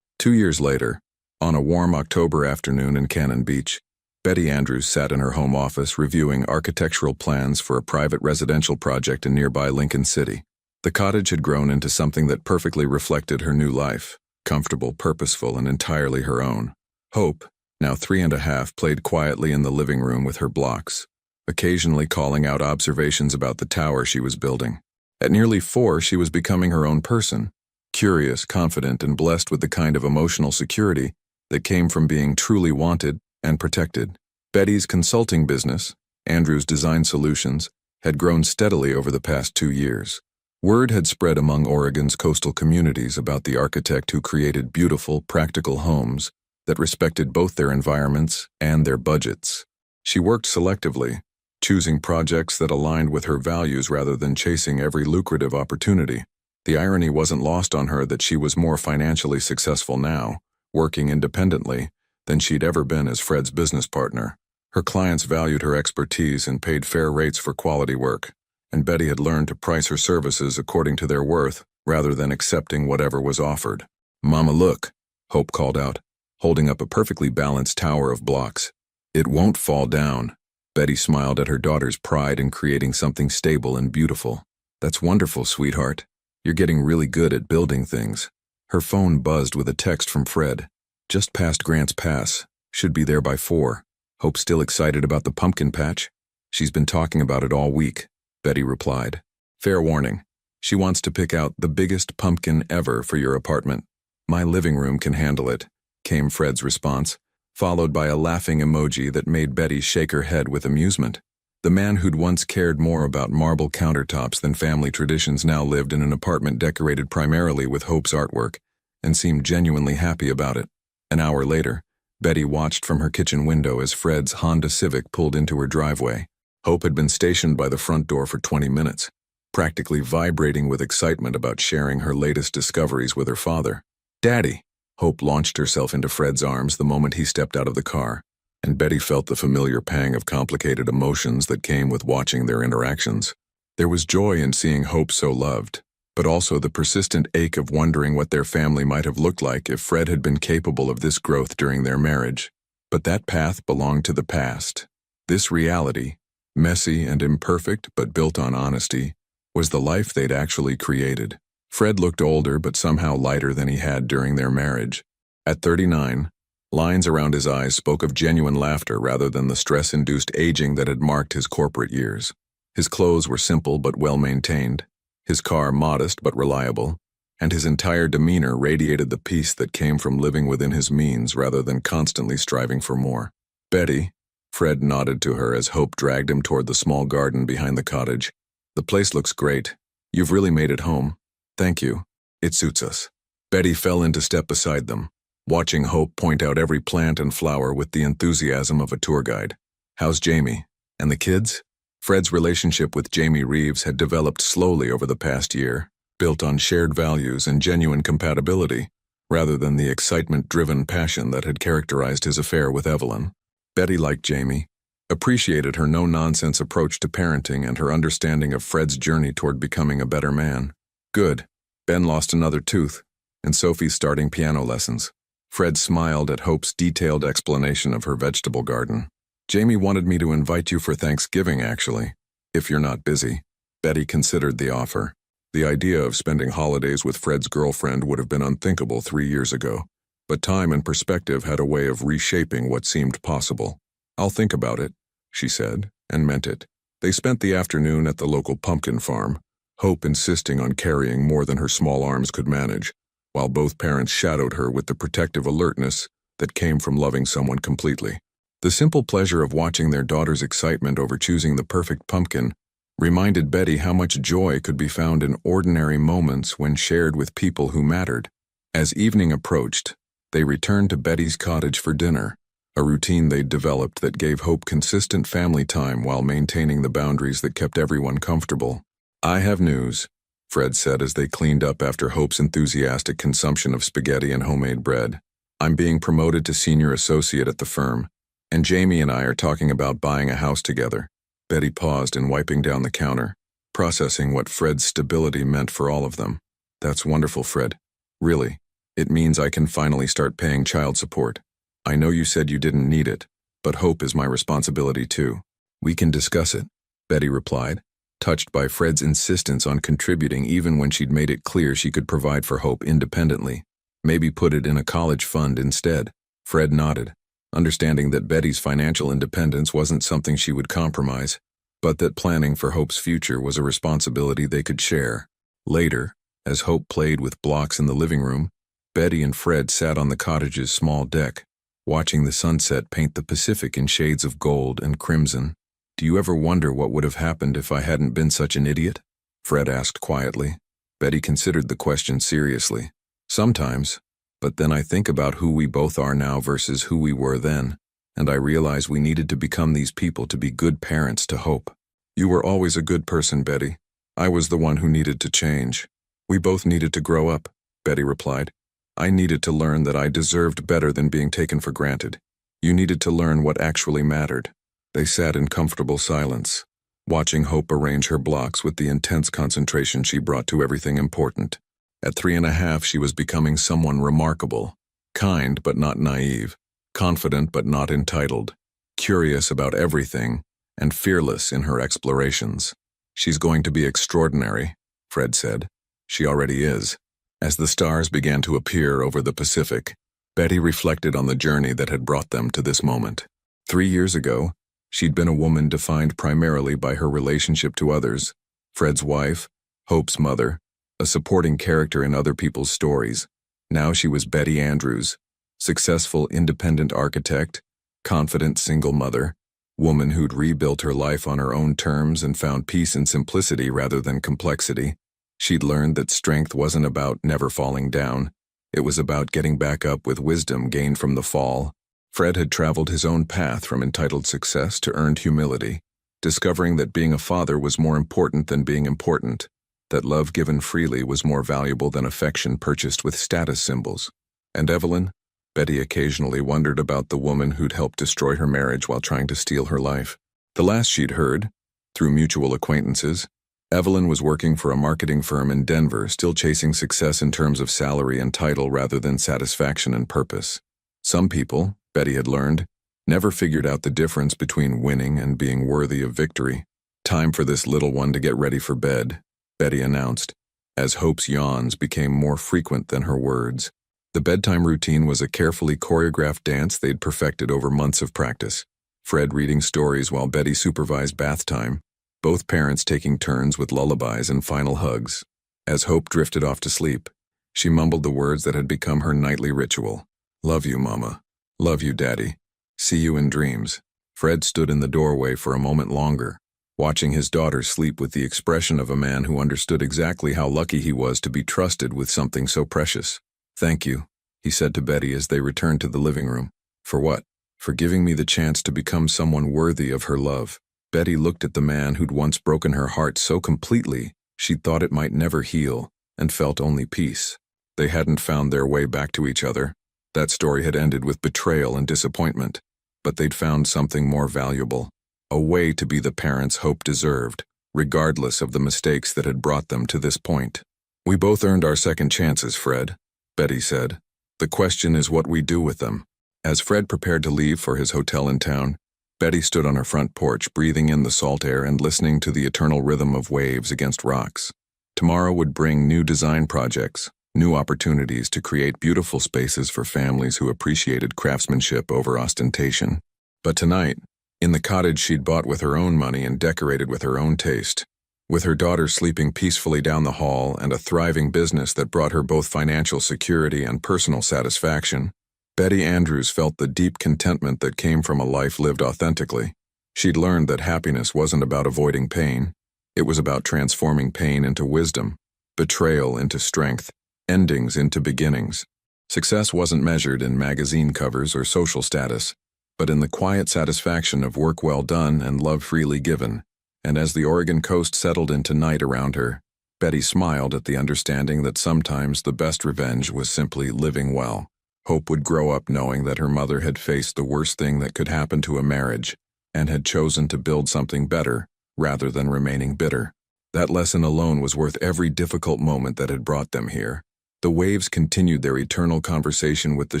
2 years later, on a warm October afternoon in Cannon Beach, Betty Andrews sat in her home office reviewing architectural plans for a private residential project in nearby Lincoln City. The cottage had grown into something that perfectly reflected her new life, comfortable, purposeful, and entirely her own. Hope, now 3.5, played quietly in the living room with her blocks, occasionally calling out observations about the tower she was building. At nearly 4, she was becoming her own person, curious, confident, and blessed with the kind of emotional security that came from being truly wanted and protected. Betty's consulting business, Andrew's Design Solutions, had grown steadily over the past 2 years. Word had spread among Oregon's coastal communities about the architect who created beautiful, practical homes that respected both their environments and their budgets. She worked selectively, choosing projects that aligned with her values rather than chasing every lucrative opportunity. The irony wasn't lost on her that she was more financially successful now, working independently, than she'd ever been as Fred's business partner. Her clients valued her expertise and paid fair rates for quality work, and Betty had learned to price her services according to their worth rather than accepting whatever was offered. "Mama, look," Hope called out, holding up a perfectly balanced tower of blocks. "It won't fall down." Betty smiled at her daughter's pride in creating something stable and beautiful. "That's wonderful, sweetheart. You're getting really good at building things." Her phone buzzed with a text from Fred. "Just past Grant's Pass. Should be there by 4. Hope still excited about the pumpkin patch?" "She's been talking about it all week," Betty replied. "Fair warning. She wants to pick out the biggest pumpkin ever for your apartment." "My living room can handle it," came Fred's response, followed by a laughing emoji that made Betty shake her head with amusement. The man who'd once cared more about marble countertops than family traditions now lived in an apartment decorated primarily with Hope's artwork, and seemed genuinely happy about it. An hour later, Betty watched from her kitchen window as Fred's Honda Civic pulled into her driveway. Hope had been stationed by the front door for 20 minutes, practically vibrating with excitement about sharing her latest discoveries with her father. "Daddy!" Hope launched herself into Fred's arms the moment he stepped out of the car, and Betty felt the familiar pang of complicated emotions that came with watching their interactions. There was joy in seeing Hope so loved, but also the persistent ache of wondering what their family might have looked like if Fred had been capable of this growth during their marriage. But that path belonged to the past. This reality, messy and imperfect but built on honesty, was the life they'd actually created. Fred looked older but somehow lighter than he had during their marriage. At 39, lines around his eyes spoke of genuine laughter rather than the stress-induced aging that had marked his corporate years. His clothes were simple but well-maintained, his car modest but reliable, and his entire demeanor radiated the peace that came from living within his means rather than constantly striving for more. "Betty," Fred nodded to her as Hope dragged him toward the small garden behind the cottage. "The place looks great. You've really made it home." "Thank you. It suits us." Betty fell into step beside them, watching Hope point out every plant and flower with the enthusiasm of a tour guide. "How's Jamie? And the kids?" Fred's relationship with Jamie Reeves had developed slowly over the past year, built on shared values and genuine compatibility, rather than the excitement-driven passion that had characterized his affair with Evelyn. Betty liked Jamie, appreciated her no-nonsense approach to parenting and her understanding of Fred's journey toward becoming a better man. "Good. Ben lost another tooth, and Sophie's starting piano lessons." Fred smiled at Hope's detailed explanation of her vegetable garden. "Jamie wanted me to invite you for Thanksgiving, actually, if you're not busy." Betty considered the offer. The idea of spending holidays with Fred's girlfriend would have been unthinkable 3 years ago, but time and perspective had a way of reshaping what seemed possible. "I'll think about it," she said, and meant it. They spent the afternoon at the local pumpkin farm, Hope insisting on carrying more than her small arms could manage, while both parents shadowed her with the protective alertness that came from loving someone completely. The simple pleasure of watching their daughter's excitement over choosing the perfect pumpkin reminded Betty how much joy could be found in ordinary moments when shared with people who mattered. As evening approached, they returned to Betty's cottage for dinner, a routine they'd developed that gave Hope consistent family time while maintaining the boundaries that kept everyone comfortable. "I have news," Fred said as they cleaned up after Hope's enthusiastic consumption of spaghetti and homemade bread. "I'm being promoted to senior associate at the firm, and Jamie and I are talking about buying a house together." Betty paused in wiping down the counter, processing what Fred's stability meant for all of them. "That's wonderful, Fred. Really. It means I can finally start paying child support. I know you said you didn't need it, but Hope is my responsibility too." "We can discuss it," Betty replied, touched by Fred's insistence on contributing even when she'd made it clear she could provide for Hope independently. "Maybe put it in a college fund instead." Fred nodded, understanding that Betty's financial independence wasn't something she would compromise, but that planning for Hope's future was a responsibility they could share. Later, as Hope played with blocks in the living room, Betty and Fred sat on the cottage's small deck, watching the sunset paint the Pacific in shades of gold and crimson. Do you ever wonder what would have happened if I hadn't been such an idiot? Fred asked quietly. Betty considered the question seriously. Sometimes, but then I think about who we both are now versus who we were then, and I realize we needed to become these people to be good parents to Hope. You were always a good person, Betty. I was the one who needed to change. We both needed to grow up, Betty replied. I needed to learn that I deserved better than being taken for granted. You needed to learn what actually mattered. They sat in comfortable silence, watching Hope arrange her blocks with the intense concentration she brought to everything important. At 3.5, she was becoming someone remarkable, kind but not naive, confident but not entitled, curious about everything, and fearless in her explorations. She's going to be extraordinary, Fred said. She already is. As the stars began to appear over the Pacific, Betty reflected on the journey that had brought them to this moment. 3 years ago, she'd been a woman defined primarily by her relationship to others, Fred's wife, Hope's mother, a supporting character in other people's stories. Now she was Betty Andrews, successful independent architect, confident single mother, woman who'd rebuilt her life on her own terms and found peace in simplicity rather than complexity. She'd learned that strength wasn't about never falling down. It was about getting back up with wisdom gained from the fall. Fred had traveled his own path from entitled success to earned humility, discovering that being a father was more important than being important, that love given freely was more valuable than affection purchased with status symbols. And Evelyn? Betty occasionally wondered about the woman who'd helped destroy her marriage while trying to steal her life. The last she'd heard, through mutual acquaintances, Evelyn was working for a marketing firm in Denver, still chasing success in terms of salary and title rather than satisfaction and purpose. Some people, Betty had learned, never figured out the difference between winning and being worthy of victory. Time for this little one to get ready for bed, Betty announced, as Hope's yawns became more frequent than her words. The bedtime routine was a carefully choreographed dance they'd perfected over months of practice. Fred reading stories while Betty supervised bath time, both parents taking turns with lullabies and final hugs. As Hope drifted off to sleep, she mumbled the words that had become her nightly ritual. Love you, Mama. Love you, Daddy. See you in dreams. Fred stood in the doorway for a moment longer, watching his daughter sleep with the expression of a man who understood exactly how lucky he was to be trusted with something so precious. Thank you, he said to Betty as they returned to the living room. For what? For giving me the chance to become someone worthy of her love. Betty looked at the man who'd once broken her heart so completely she'd thought it might never heal, and felt only peace. They hadn't found their way back to each other. That story had ended with betrayal and disappointment, but they'd found something more valuable, a way to be the parents Hope deserved, regardless of the mistakes that had brought them to this point. We both earned our second chances, Fred, Betty said. The question is what we do with them. As Fred prepared to leave for his hotel in town, Betty stood on her front porch, breathing in the salt air and listening to the eternal rhythm of waves against rocks. Tomorrow would bring new design projects, new opportunities to create beautiful spaces for families who appreciated craftsmanship over ostentation. But tonight, in the cottage she'd bought with her own money and decorated with her own taste, with her daughter sleeping peacefully down the hall and a thriving business that brought her both financial security and personal satisfaction, Betty Andrews felt the deep contentment that came from a life lived authentically. She'd learned that happiness wasn't about avoiding pain. It was about transforming pain into wisdom, betrayal into strength, endings into beginnings. Success wasn't measured in magazine covers or social status, but in the quiet satisfaction of work well done and love freely given. And as the Oregon coast settled into night around her, Betty smiled at the understanding that sometimes the best revenge was simply living well. Hope would grow up knowing that her mother had faced the worst thing that could happen to a marriage and had chosen to build something better rather than remaining bitter. That lesson alone was worth every difficult moment that had brought them here. The waves continued their eternal conversation with the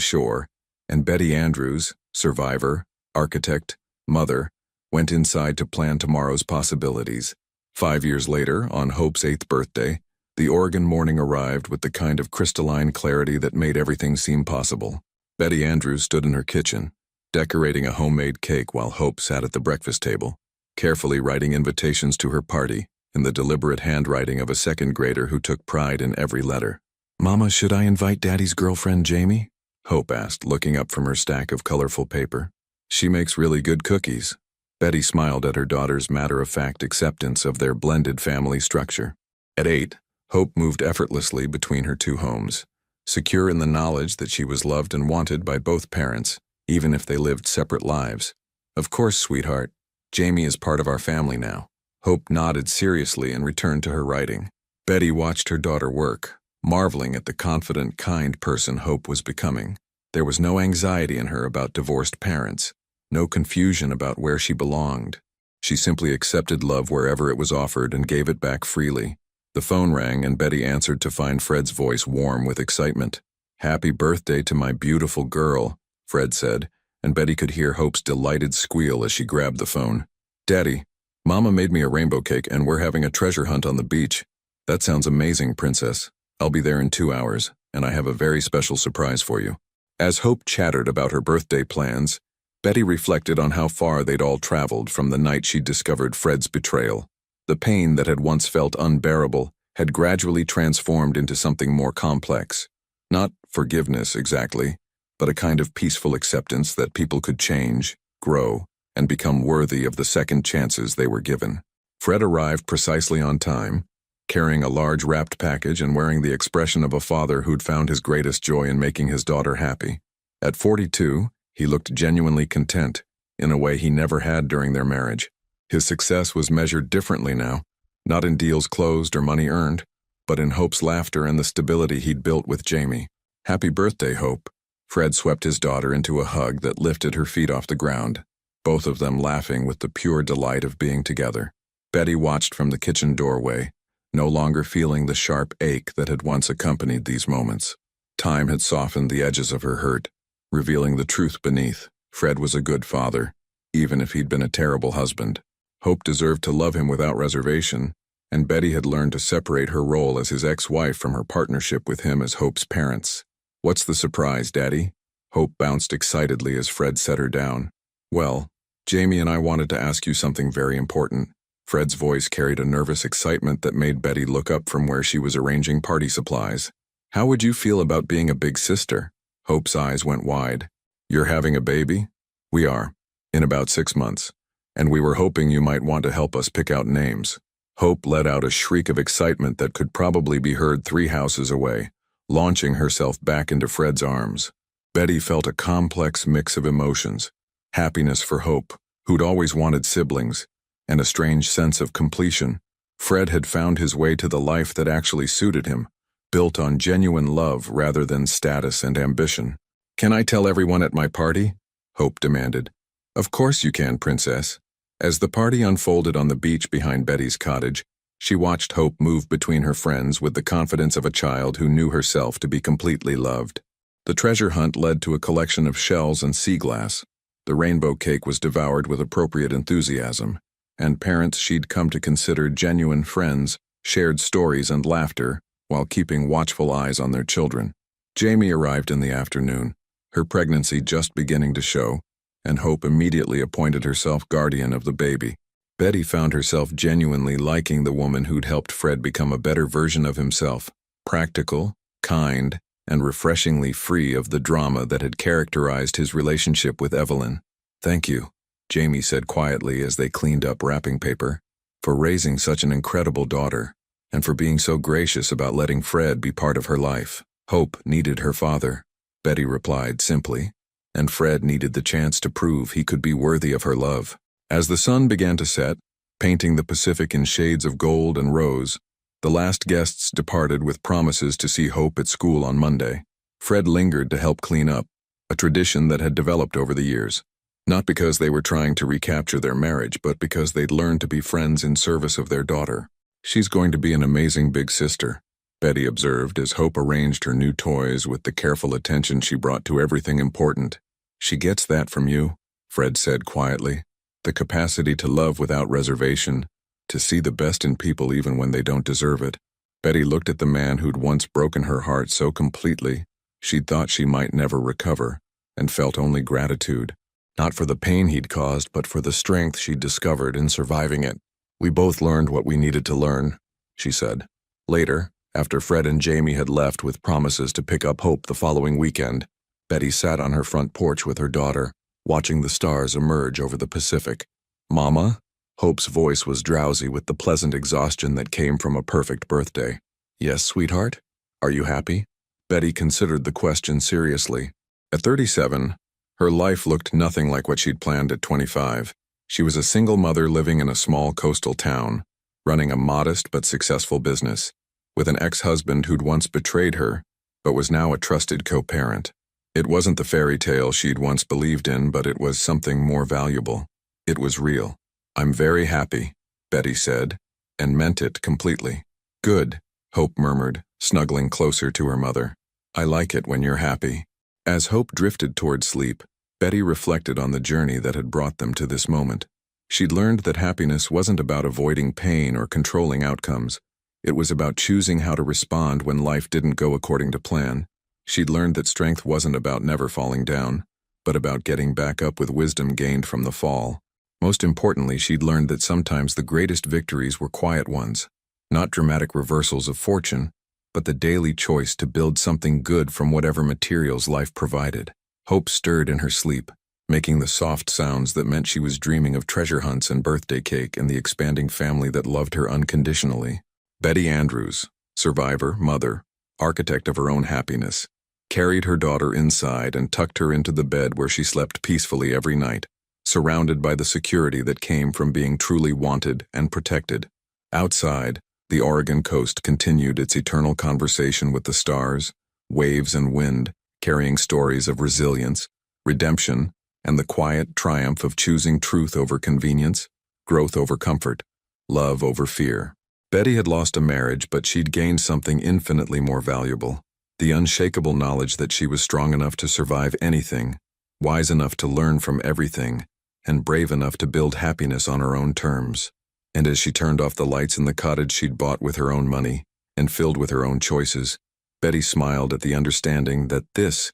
shore, and Betty Andrews, survivor, architect, mother, went inside to plan tomorrow's possibilities. 5 years later, on Hope's 8th birthday, the Oregon morning arrived with the kind of crystalline clarity that made everything seem possible. Betty Andrews stood in her kitchen, decorating a homemade cake while Hope sat at the breakfast table, carefully writing invitations to her party in the deliberate handwriting of a second grader who took pride in every letter. "Mama, should I invite Daddy's girlfriend, Jamie?" Hope asked, looking up from her stack of colorful paper. "She makes really good cookies." Betty smiled at her daughter's matter-of-fact acceptance of their blended family structure. At 8, Hope moved effortlessly between her two homes, secure in the knowledge that she was loved and wanted by both parents, even if they lived separate lives. "Of course, sweetheart. Jamie is part of our family now." Hope nodded seriously and returned to her writing. Betty watched her daughter work, marveling at the confident, kind person Hope was becoming. There was no anxiety in her about divorced parents, no confusion about where she belonged. She simply accepted love wherever it was offered and gave it back freely. The phone rang and Betty answered to find Fred's voice warm with excitement. "Happy birthday to my beautiful girl," Fred said, and Betty could hear Hope's delighted squeal as she grabbed the phone. "Daddy, Mama made me a rainbow cake and we're having a treasure hunt on the beach." "That sounds amazing, Princess. I'll be there in 2 hours, and I have a very special surprise for you." As Hope chattered about her birthday plans, Betty reflected on how far they'd all traveled from the night she'd discovered Fred's betrayal. The pain that had once felt unbearable had gradually transformed into something more complex. Not forgiveness exactly, but a kind of peaceful acceptance that people could change, grow, and become worthy of the second chances they were given. Fred arrived precisely on time, carrying a large wrapped package and wearing the expression of a father who'd found his greatest joy in making his daughter happy. At 42, he looked genuinely content, in a way he never had during their marriage. His success was measured differently now, not in deals closed or money earned, but in Hope's laughter and the stability he'd built with Jamie. "Happy birthday, Hope." Fred swept his daughter into a hug that lifted her feet off the ground, both of them laughing with the pure delight of being together. Betty watched from the kitchen doorway, no longer feeling the sharp ache that had once accompanied these moments. Time had softened the edges of her hurt, revealing the truth beneath. Fred was a good father, even if he'd been a terrible husband. Hope deserved to love him without reservation, and Betty had learned to separate her role as his ex-wife from her partnership with him as Hope's parents. "What's the surprise, Daddy?" Hope bounced excitedly as Fred set her down. "Well, Jamie and I wanted to ask you something very important." Fred's voice carried a nervous excitement that made Betty look up from where she was arranging party supplies. "How would you feel about being a big sister?" Hope's eyes went wide. "You're having a baby?" "We are, in about 6 months. And we were hoping you might want to help us pick out names." Hope let out a shriek of excitement that could probably be heard 3 houses away, launching herself back into Fred's arms. Betty felt a complex mix of emotions: happiness for Hope, who'd always wanted siblings, and a strange sense of completion. Fred had found his way to the life that actually suited him, built on genuine love rather than status and ambition. "Can I tell everyone at my party?" Hope demanded. "Of course you can, Princess." As the party unfolded on the beach behind Betty's cottage, she watched Hope move between her friends with the confidence of a child who knew herself to be completely loved. The treasure hunt led to a collection of shells and sea glass. The rainbow cake was devoured with appropriate enthusiasm, and parents she'd come to consider genuine friends shared stories and laughter while keeping watchful eyes on their children. Jamie arrived in the afternoon, her pregnancy just beginning to show, and Hope immediately appointed herself guardian of the baby. Betty found herself genuinely liking the woman who'd helped Fred become a better version of himself, practical, kind, and refreshingly free of the drama that had characterized his relationship with Evelyn. "Thank you," Jamie said quietly as they cleaned up wrapping paper, "for raising such an incredible daughter, and for being so gracious about letting Fred be part of her life." Hope needed her father, Betty replied simply, and Fred needed the chance to prove he could be worthy of her love. As the sun began to set, painting the Pacific in shades of gold and rose, the last guests departed with promises to see Hope at school on Monday. Fred lingered to help clean up, a tradition that had developed over the years. Not because they were trying to recapture their marriage, but because they'd learned to be friends in service of their daughter. "She's going to be an amazing big sister," Betty observed as Hope arranged her new toys with the careful attention she brought to everything important. "She gets that from you," Fred said quietly. "The capacity to love without reservation, to see the best in people even when they don't deserve it." Betty looked at the man who'd once broken her heart so completely she'd thought she might never recover, and felt only gratitude. Not for the pain he'd caused, but for the strength she'd discovered in surviving it. "We both learned what we needed to learn," she said. Later, after Fred and Jamie had left with promises to pick up Hope the following weekend, Betty sat on her front porch with her daughter, watching the stars emerge over the Pacific. Mama? Hope's voice was drowsy with the pleasant exhaustion that came from a perfect birthday. Yes, sweetheart? Are you happy? Betty considered the question seriously. At 37, her life looked nothing like what she'd planned at 25. She was a single mother living in a small coastal town, running a modest but successful business, with an ex-husband who'd once betrayed her, but was now a trusted co-parent. It wasn't the fairy tale she'd once believed in, but it was something more valuable. It was real. I'm very happy, Betty said, and meant it completely. Good, Hope murmured, snuggling closer to her mother. I like it when you're happy. As Hope drifted toward sleep, Betty reflected on the journey that had brought them to this moment. She'd learned that happiness wasn't about avoiding pain or controlling outcomes. It was about choosing how to respond when life didn't go according to plan. She'd learned that strength wasn't about never falling down, but about getting back up with wisdom gained from the fall. Most importantly, she'd learned that sometimes the greatest victories were quiet ones, not dramatic reversals of fortune, but the daily choice to build something good from whatever materials life provided. Hope stirred in her sleep, making the soft sounds that meant she was dreaming of treasure hunts and birthday cake and the expanding family that loved her unconditionally. Betty Andrews, survivor, mother, architect of her own happiness, carried her daughter inside and tucked her into the bed where she slept peacefully every night, surrounded by the security that came from being truly wanted and protected. Outside, the Oregon coast continued its eternal conversation with the stars, waves and wind, carrying stories of resilience, redemption, and the quiet triumph of choosing truth over convenience, growth over comfort, love over fear. Betty had lost a marriage, but she'd gained something infinitely more valuable, the unshakable knowledge that she was strong enough to survive anything, wise enough to learn from everything, and brave enough to build happiness on her own terms. And as she turned off the lights in the cottage she'd bought with her own money and filled with her own choices, Betty smiled at the understanding that this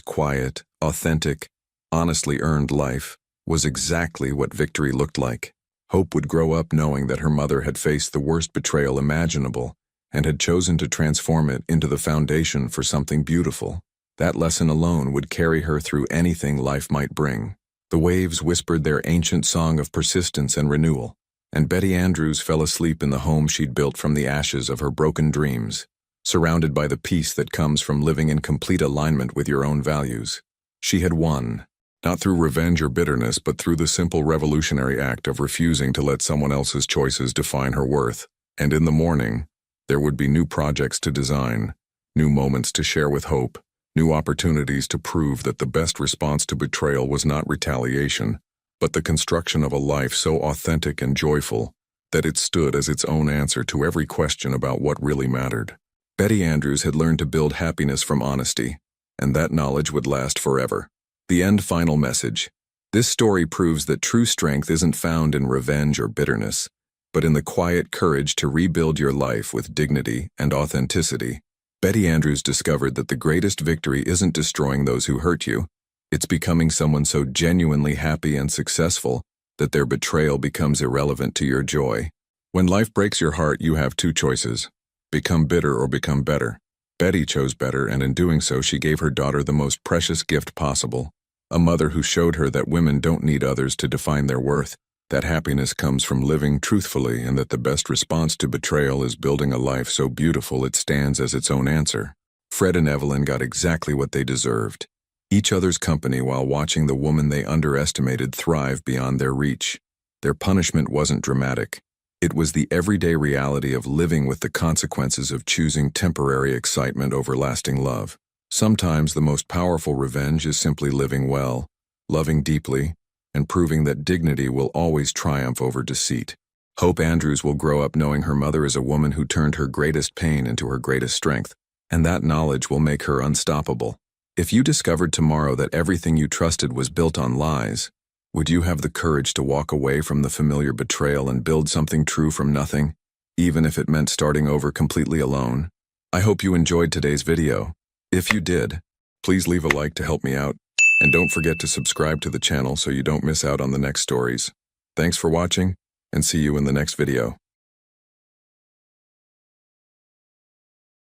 quiet, authentic, honestly earned life was exactly what victory looked like. Hope would grow up knowing that her mother had faced the worst betrayal imaginable and had chosen to transform it into the foundation for something beautiful. That lesson alone would carry her through anything life might bring. The waves whispered their ancient song of persistence and renewal, and Betty Andrews fell asleep in the home she'd built from the ashes of her broken dreams, surrounded by the peace that comes from living in complete alignment with your own values. She had won, not through revenge or bitterness, but through the simple revolutionary act of refusing to let someone else's choices define her worth. And in the morning, there would be new projects to design, new moments to share with Hope, new opportunities to prove that the best response to betrayal was not retaliation, but the construction of a life so authentic and joyful that it stood as its own answer to every question about what really mattered. Betty Andrews had learned to build happiness from honesty, and that knowledge would last forever. The end final message. This story proves that true strength isn't found in revenge or bitterness, but in the quiet courage to rebuild your life with dignity and authenticity. Betty Andrews discovered that the greatest victory isn't destroying those who hurt you. It's becoming someone so genuinely happy and successful that their betrayal becomes irrelevant to your joy. When life breaks your heart, you have two choices: become bitter or become better. Betty chose better, and in doing so, she gave her daughter the most precious gift possible. A mother who showed her that women don't need others to define their worth, that happiness comes from living truthfully, and that the best response to betrayal is building a life so beautiful it stands as its own answer. Fred and Evelyn got exactly what they deserved: each other's company while watching the woman they underestimated thrive beyond their reach. Their punishment wasn't dramatic. It was the everyday reality of living with the consequences of choosing temporary excitement over lasting love. Sometimes the most powerful revenge is simply living well, loving deeply, and proving that dignity will always triumph over deceit. Hope Andrews will grow up knowing her mother is a woman who turned her greatest pain into her greatest strength, and that knowledge will make her unstoppable. If you discovered tomorrow that everything you trusted was built on lies, would you have the courage to walk away from the familiar betrayal and build something true from nothing, even if it meant starting over completely alone? I hope you enjoyed today's video. If you did, please leave a like to help me out, and don't forget to subscribe to the channel so you don't miss out on the next stories. Thanks for watching, and see you in the next video.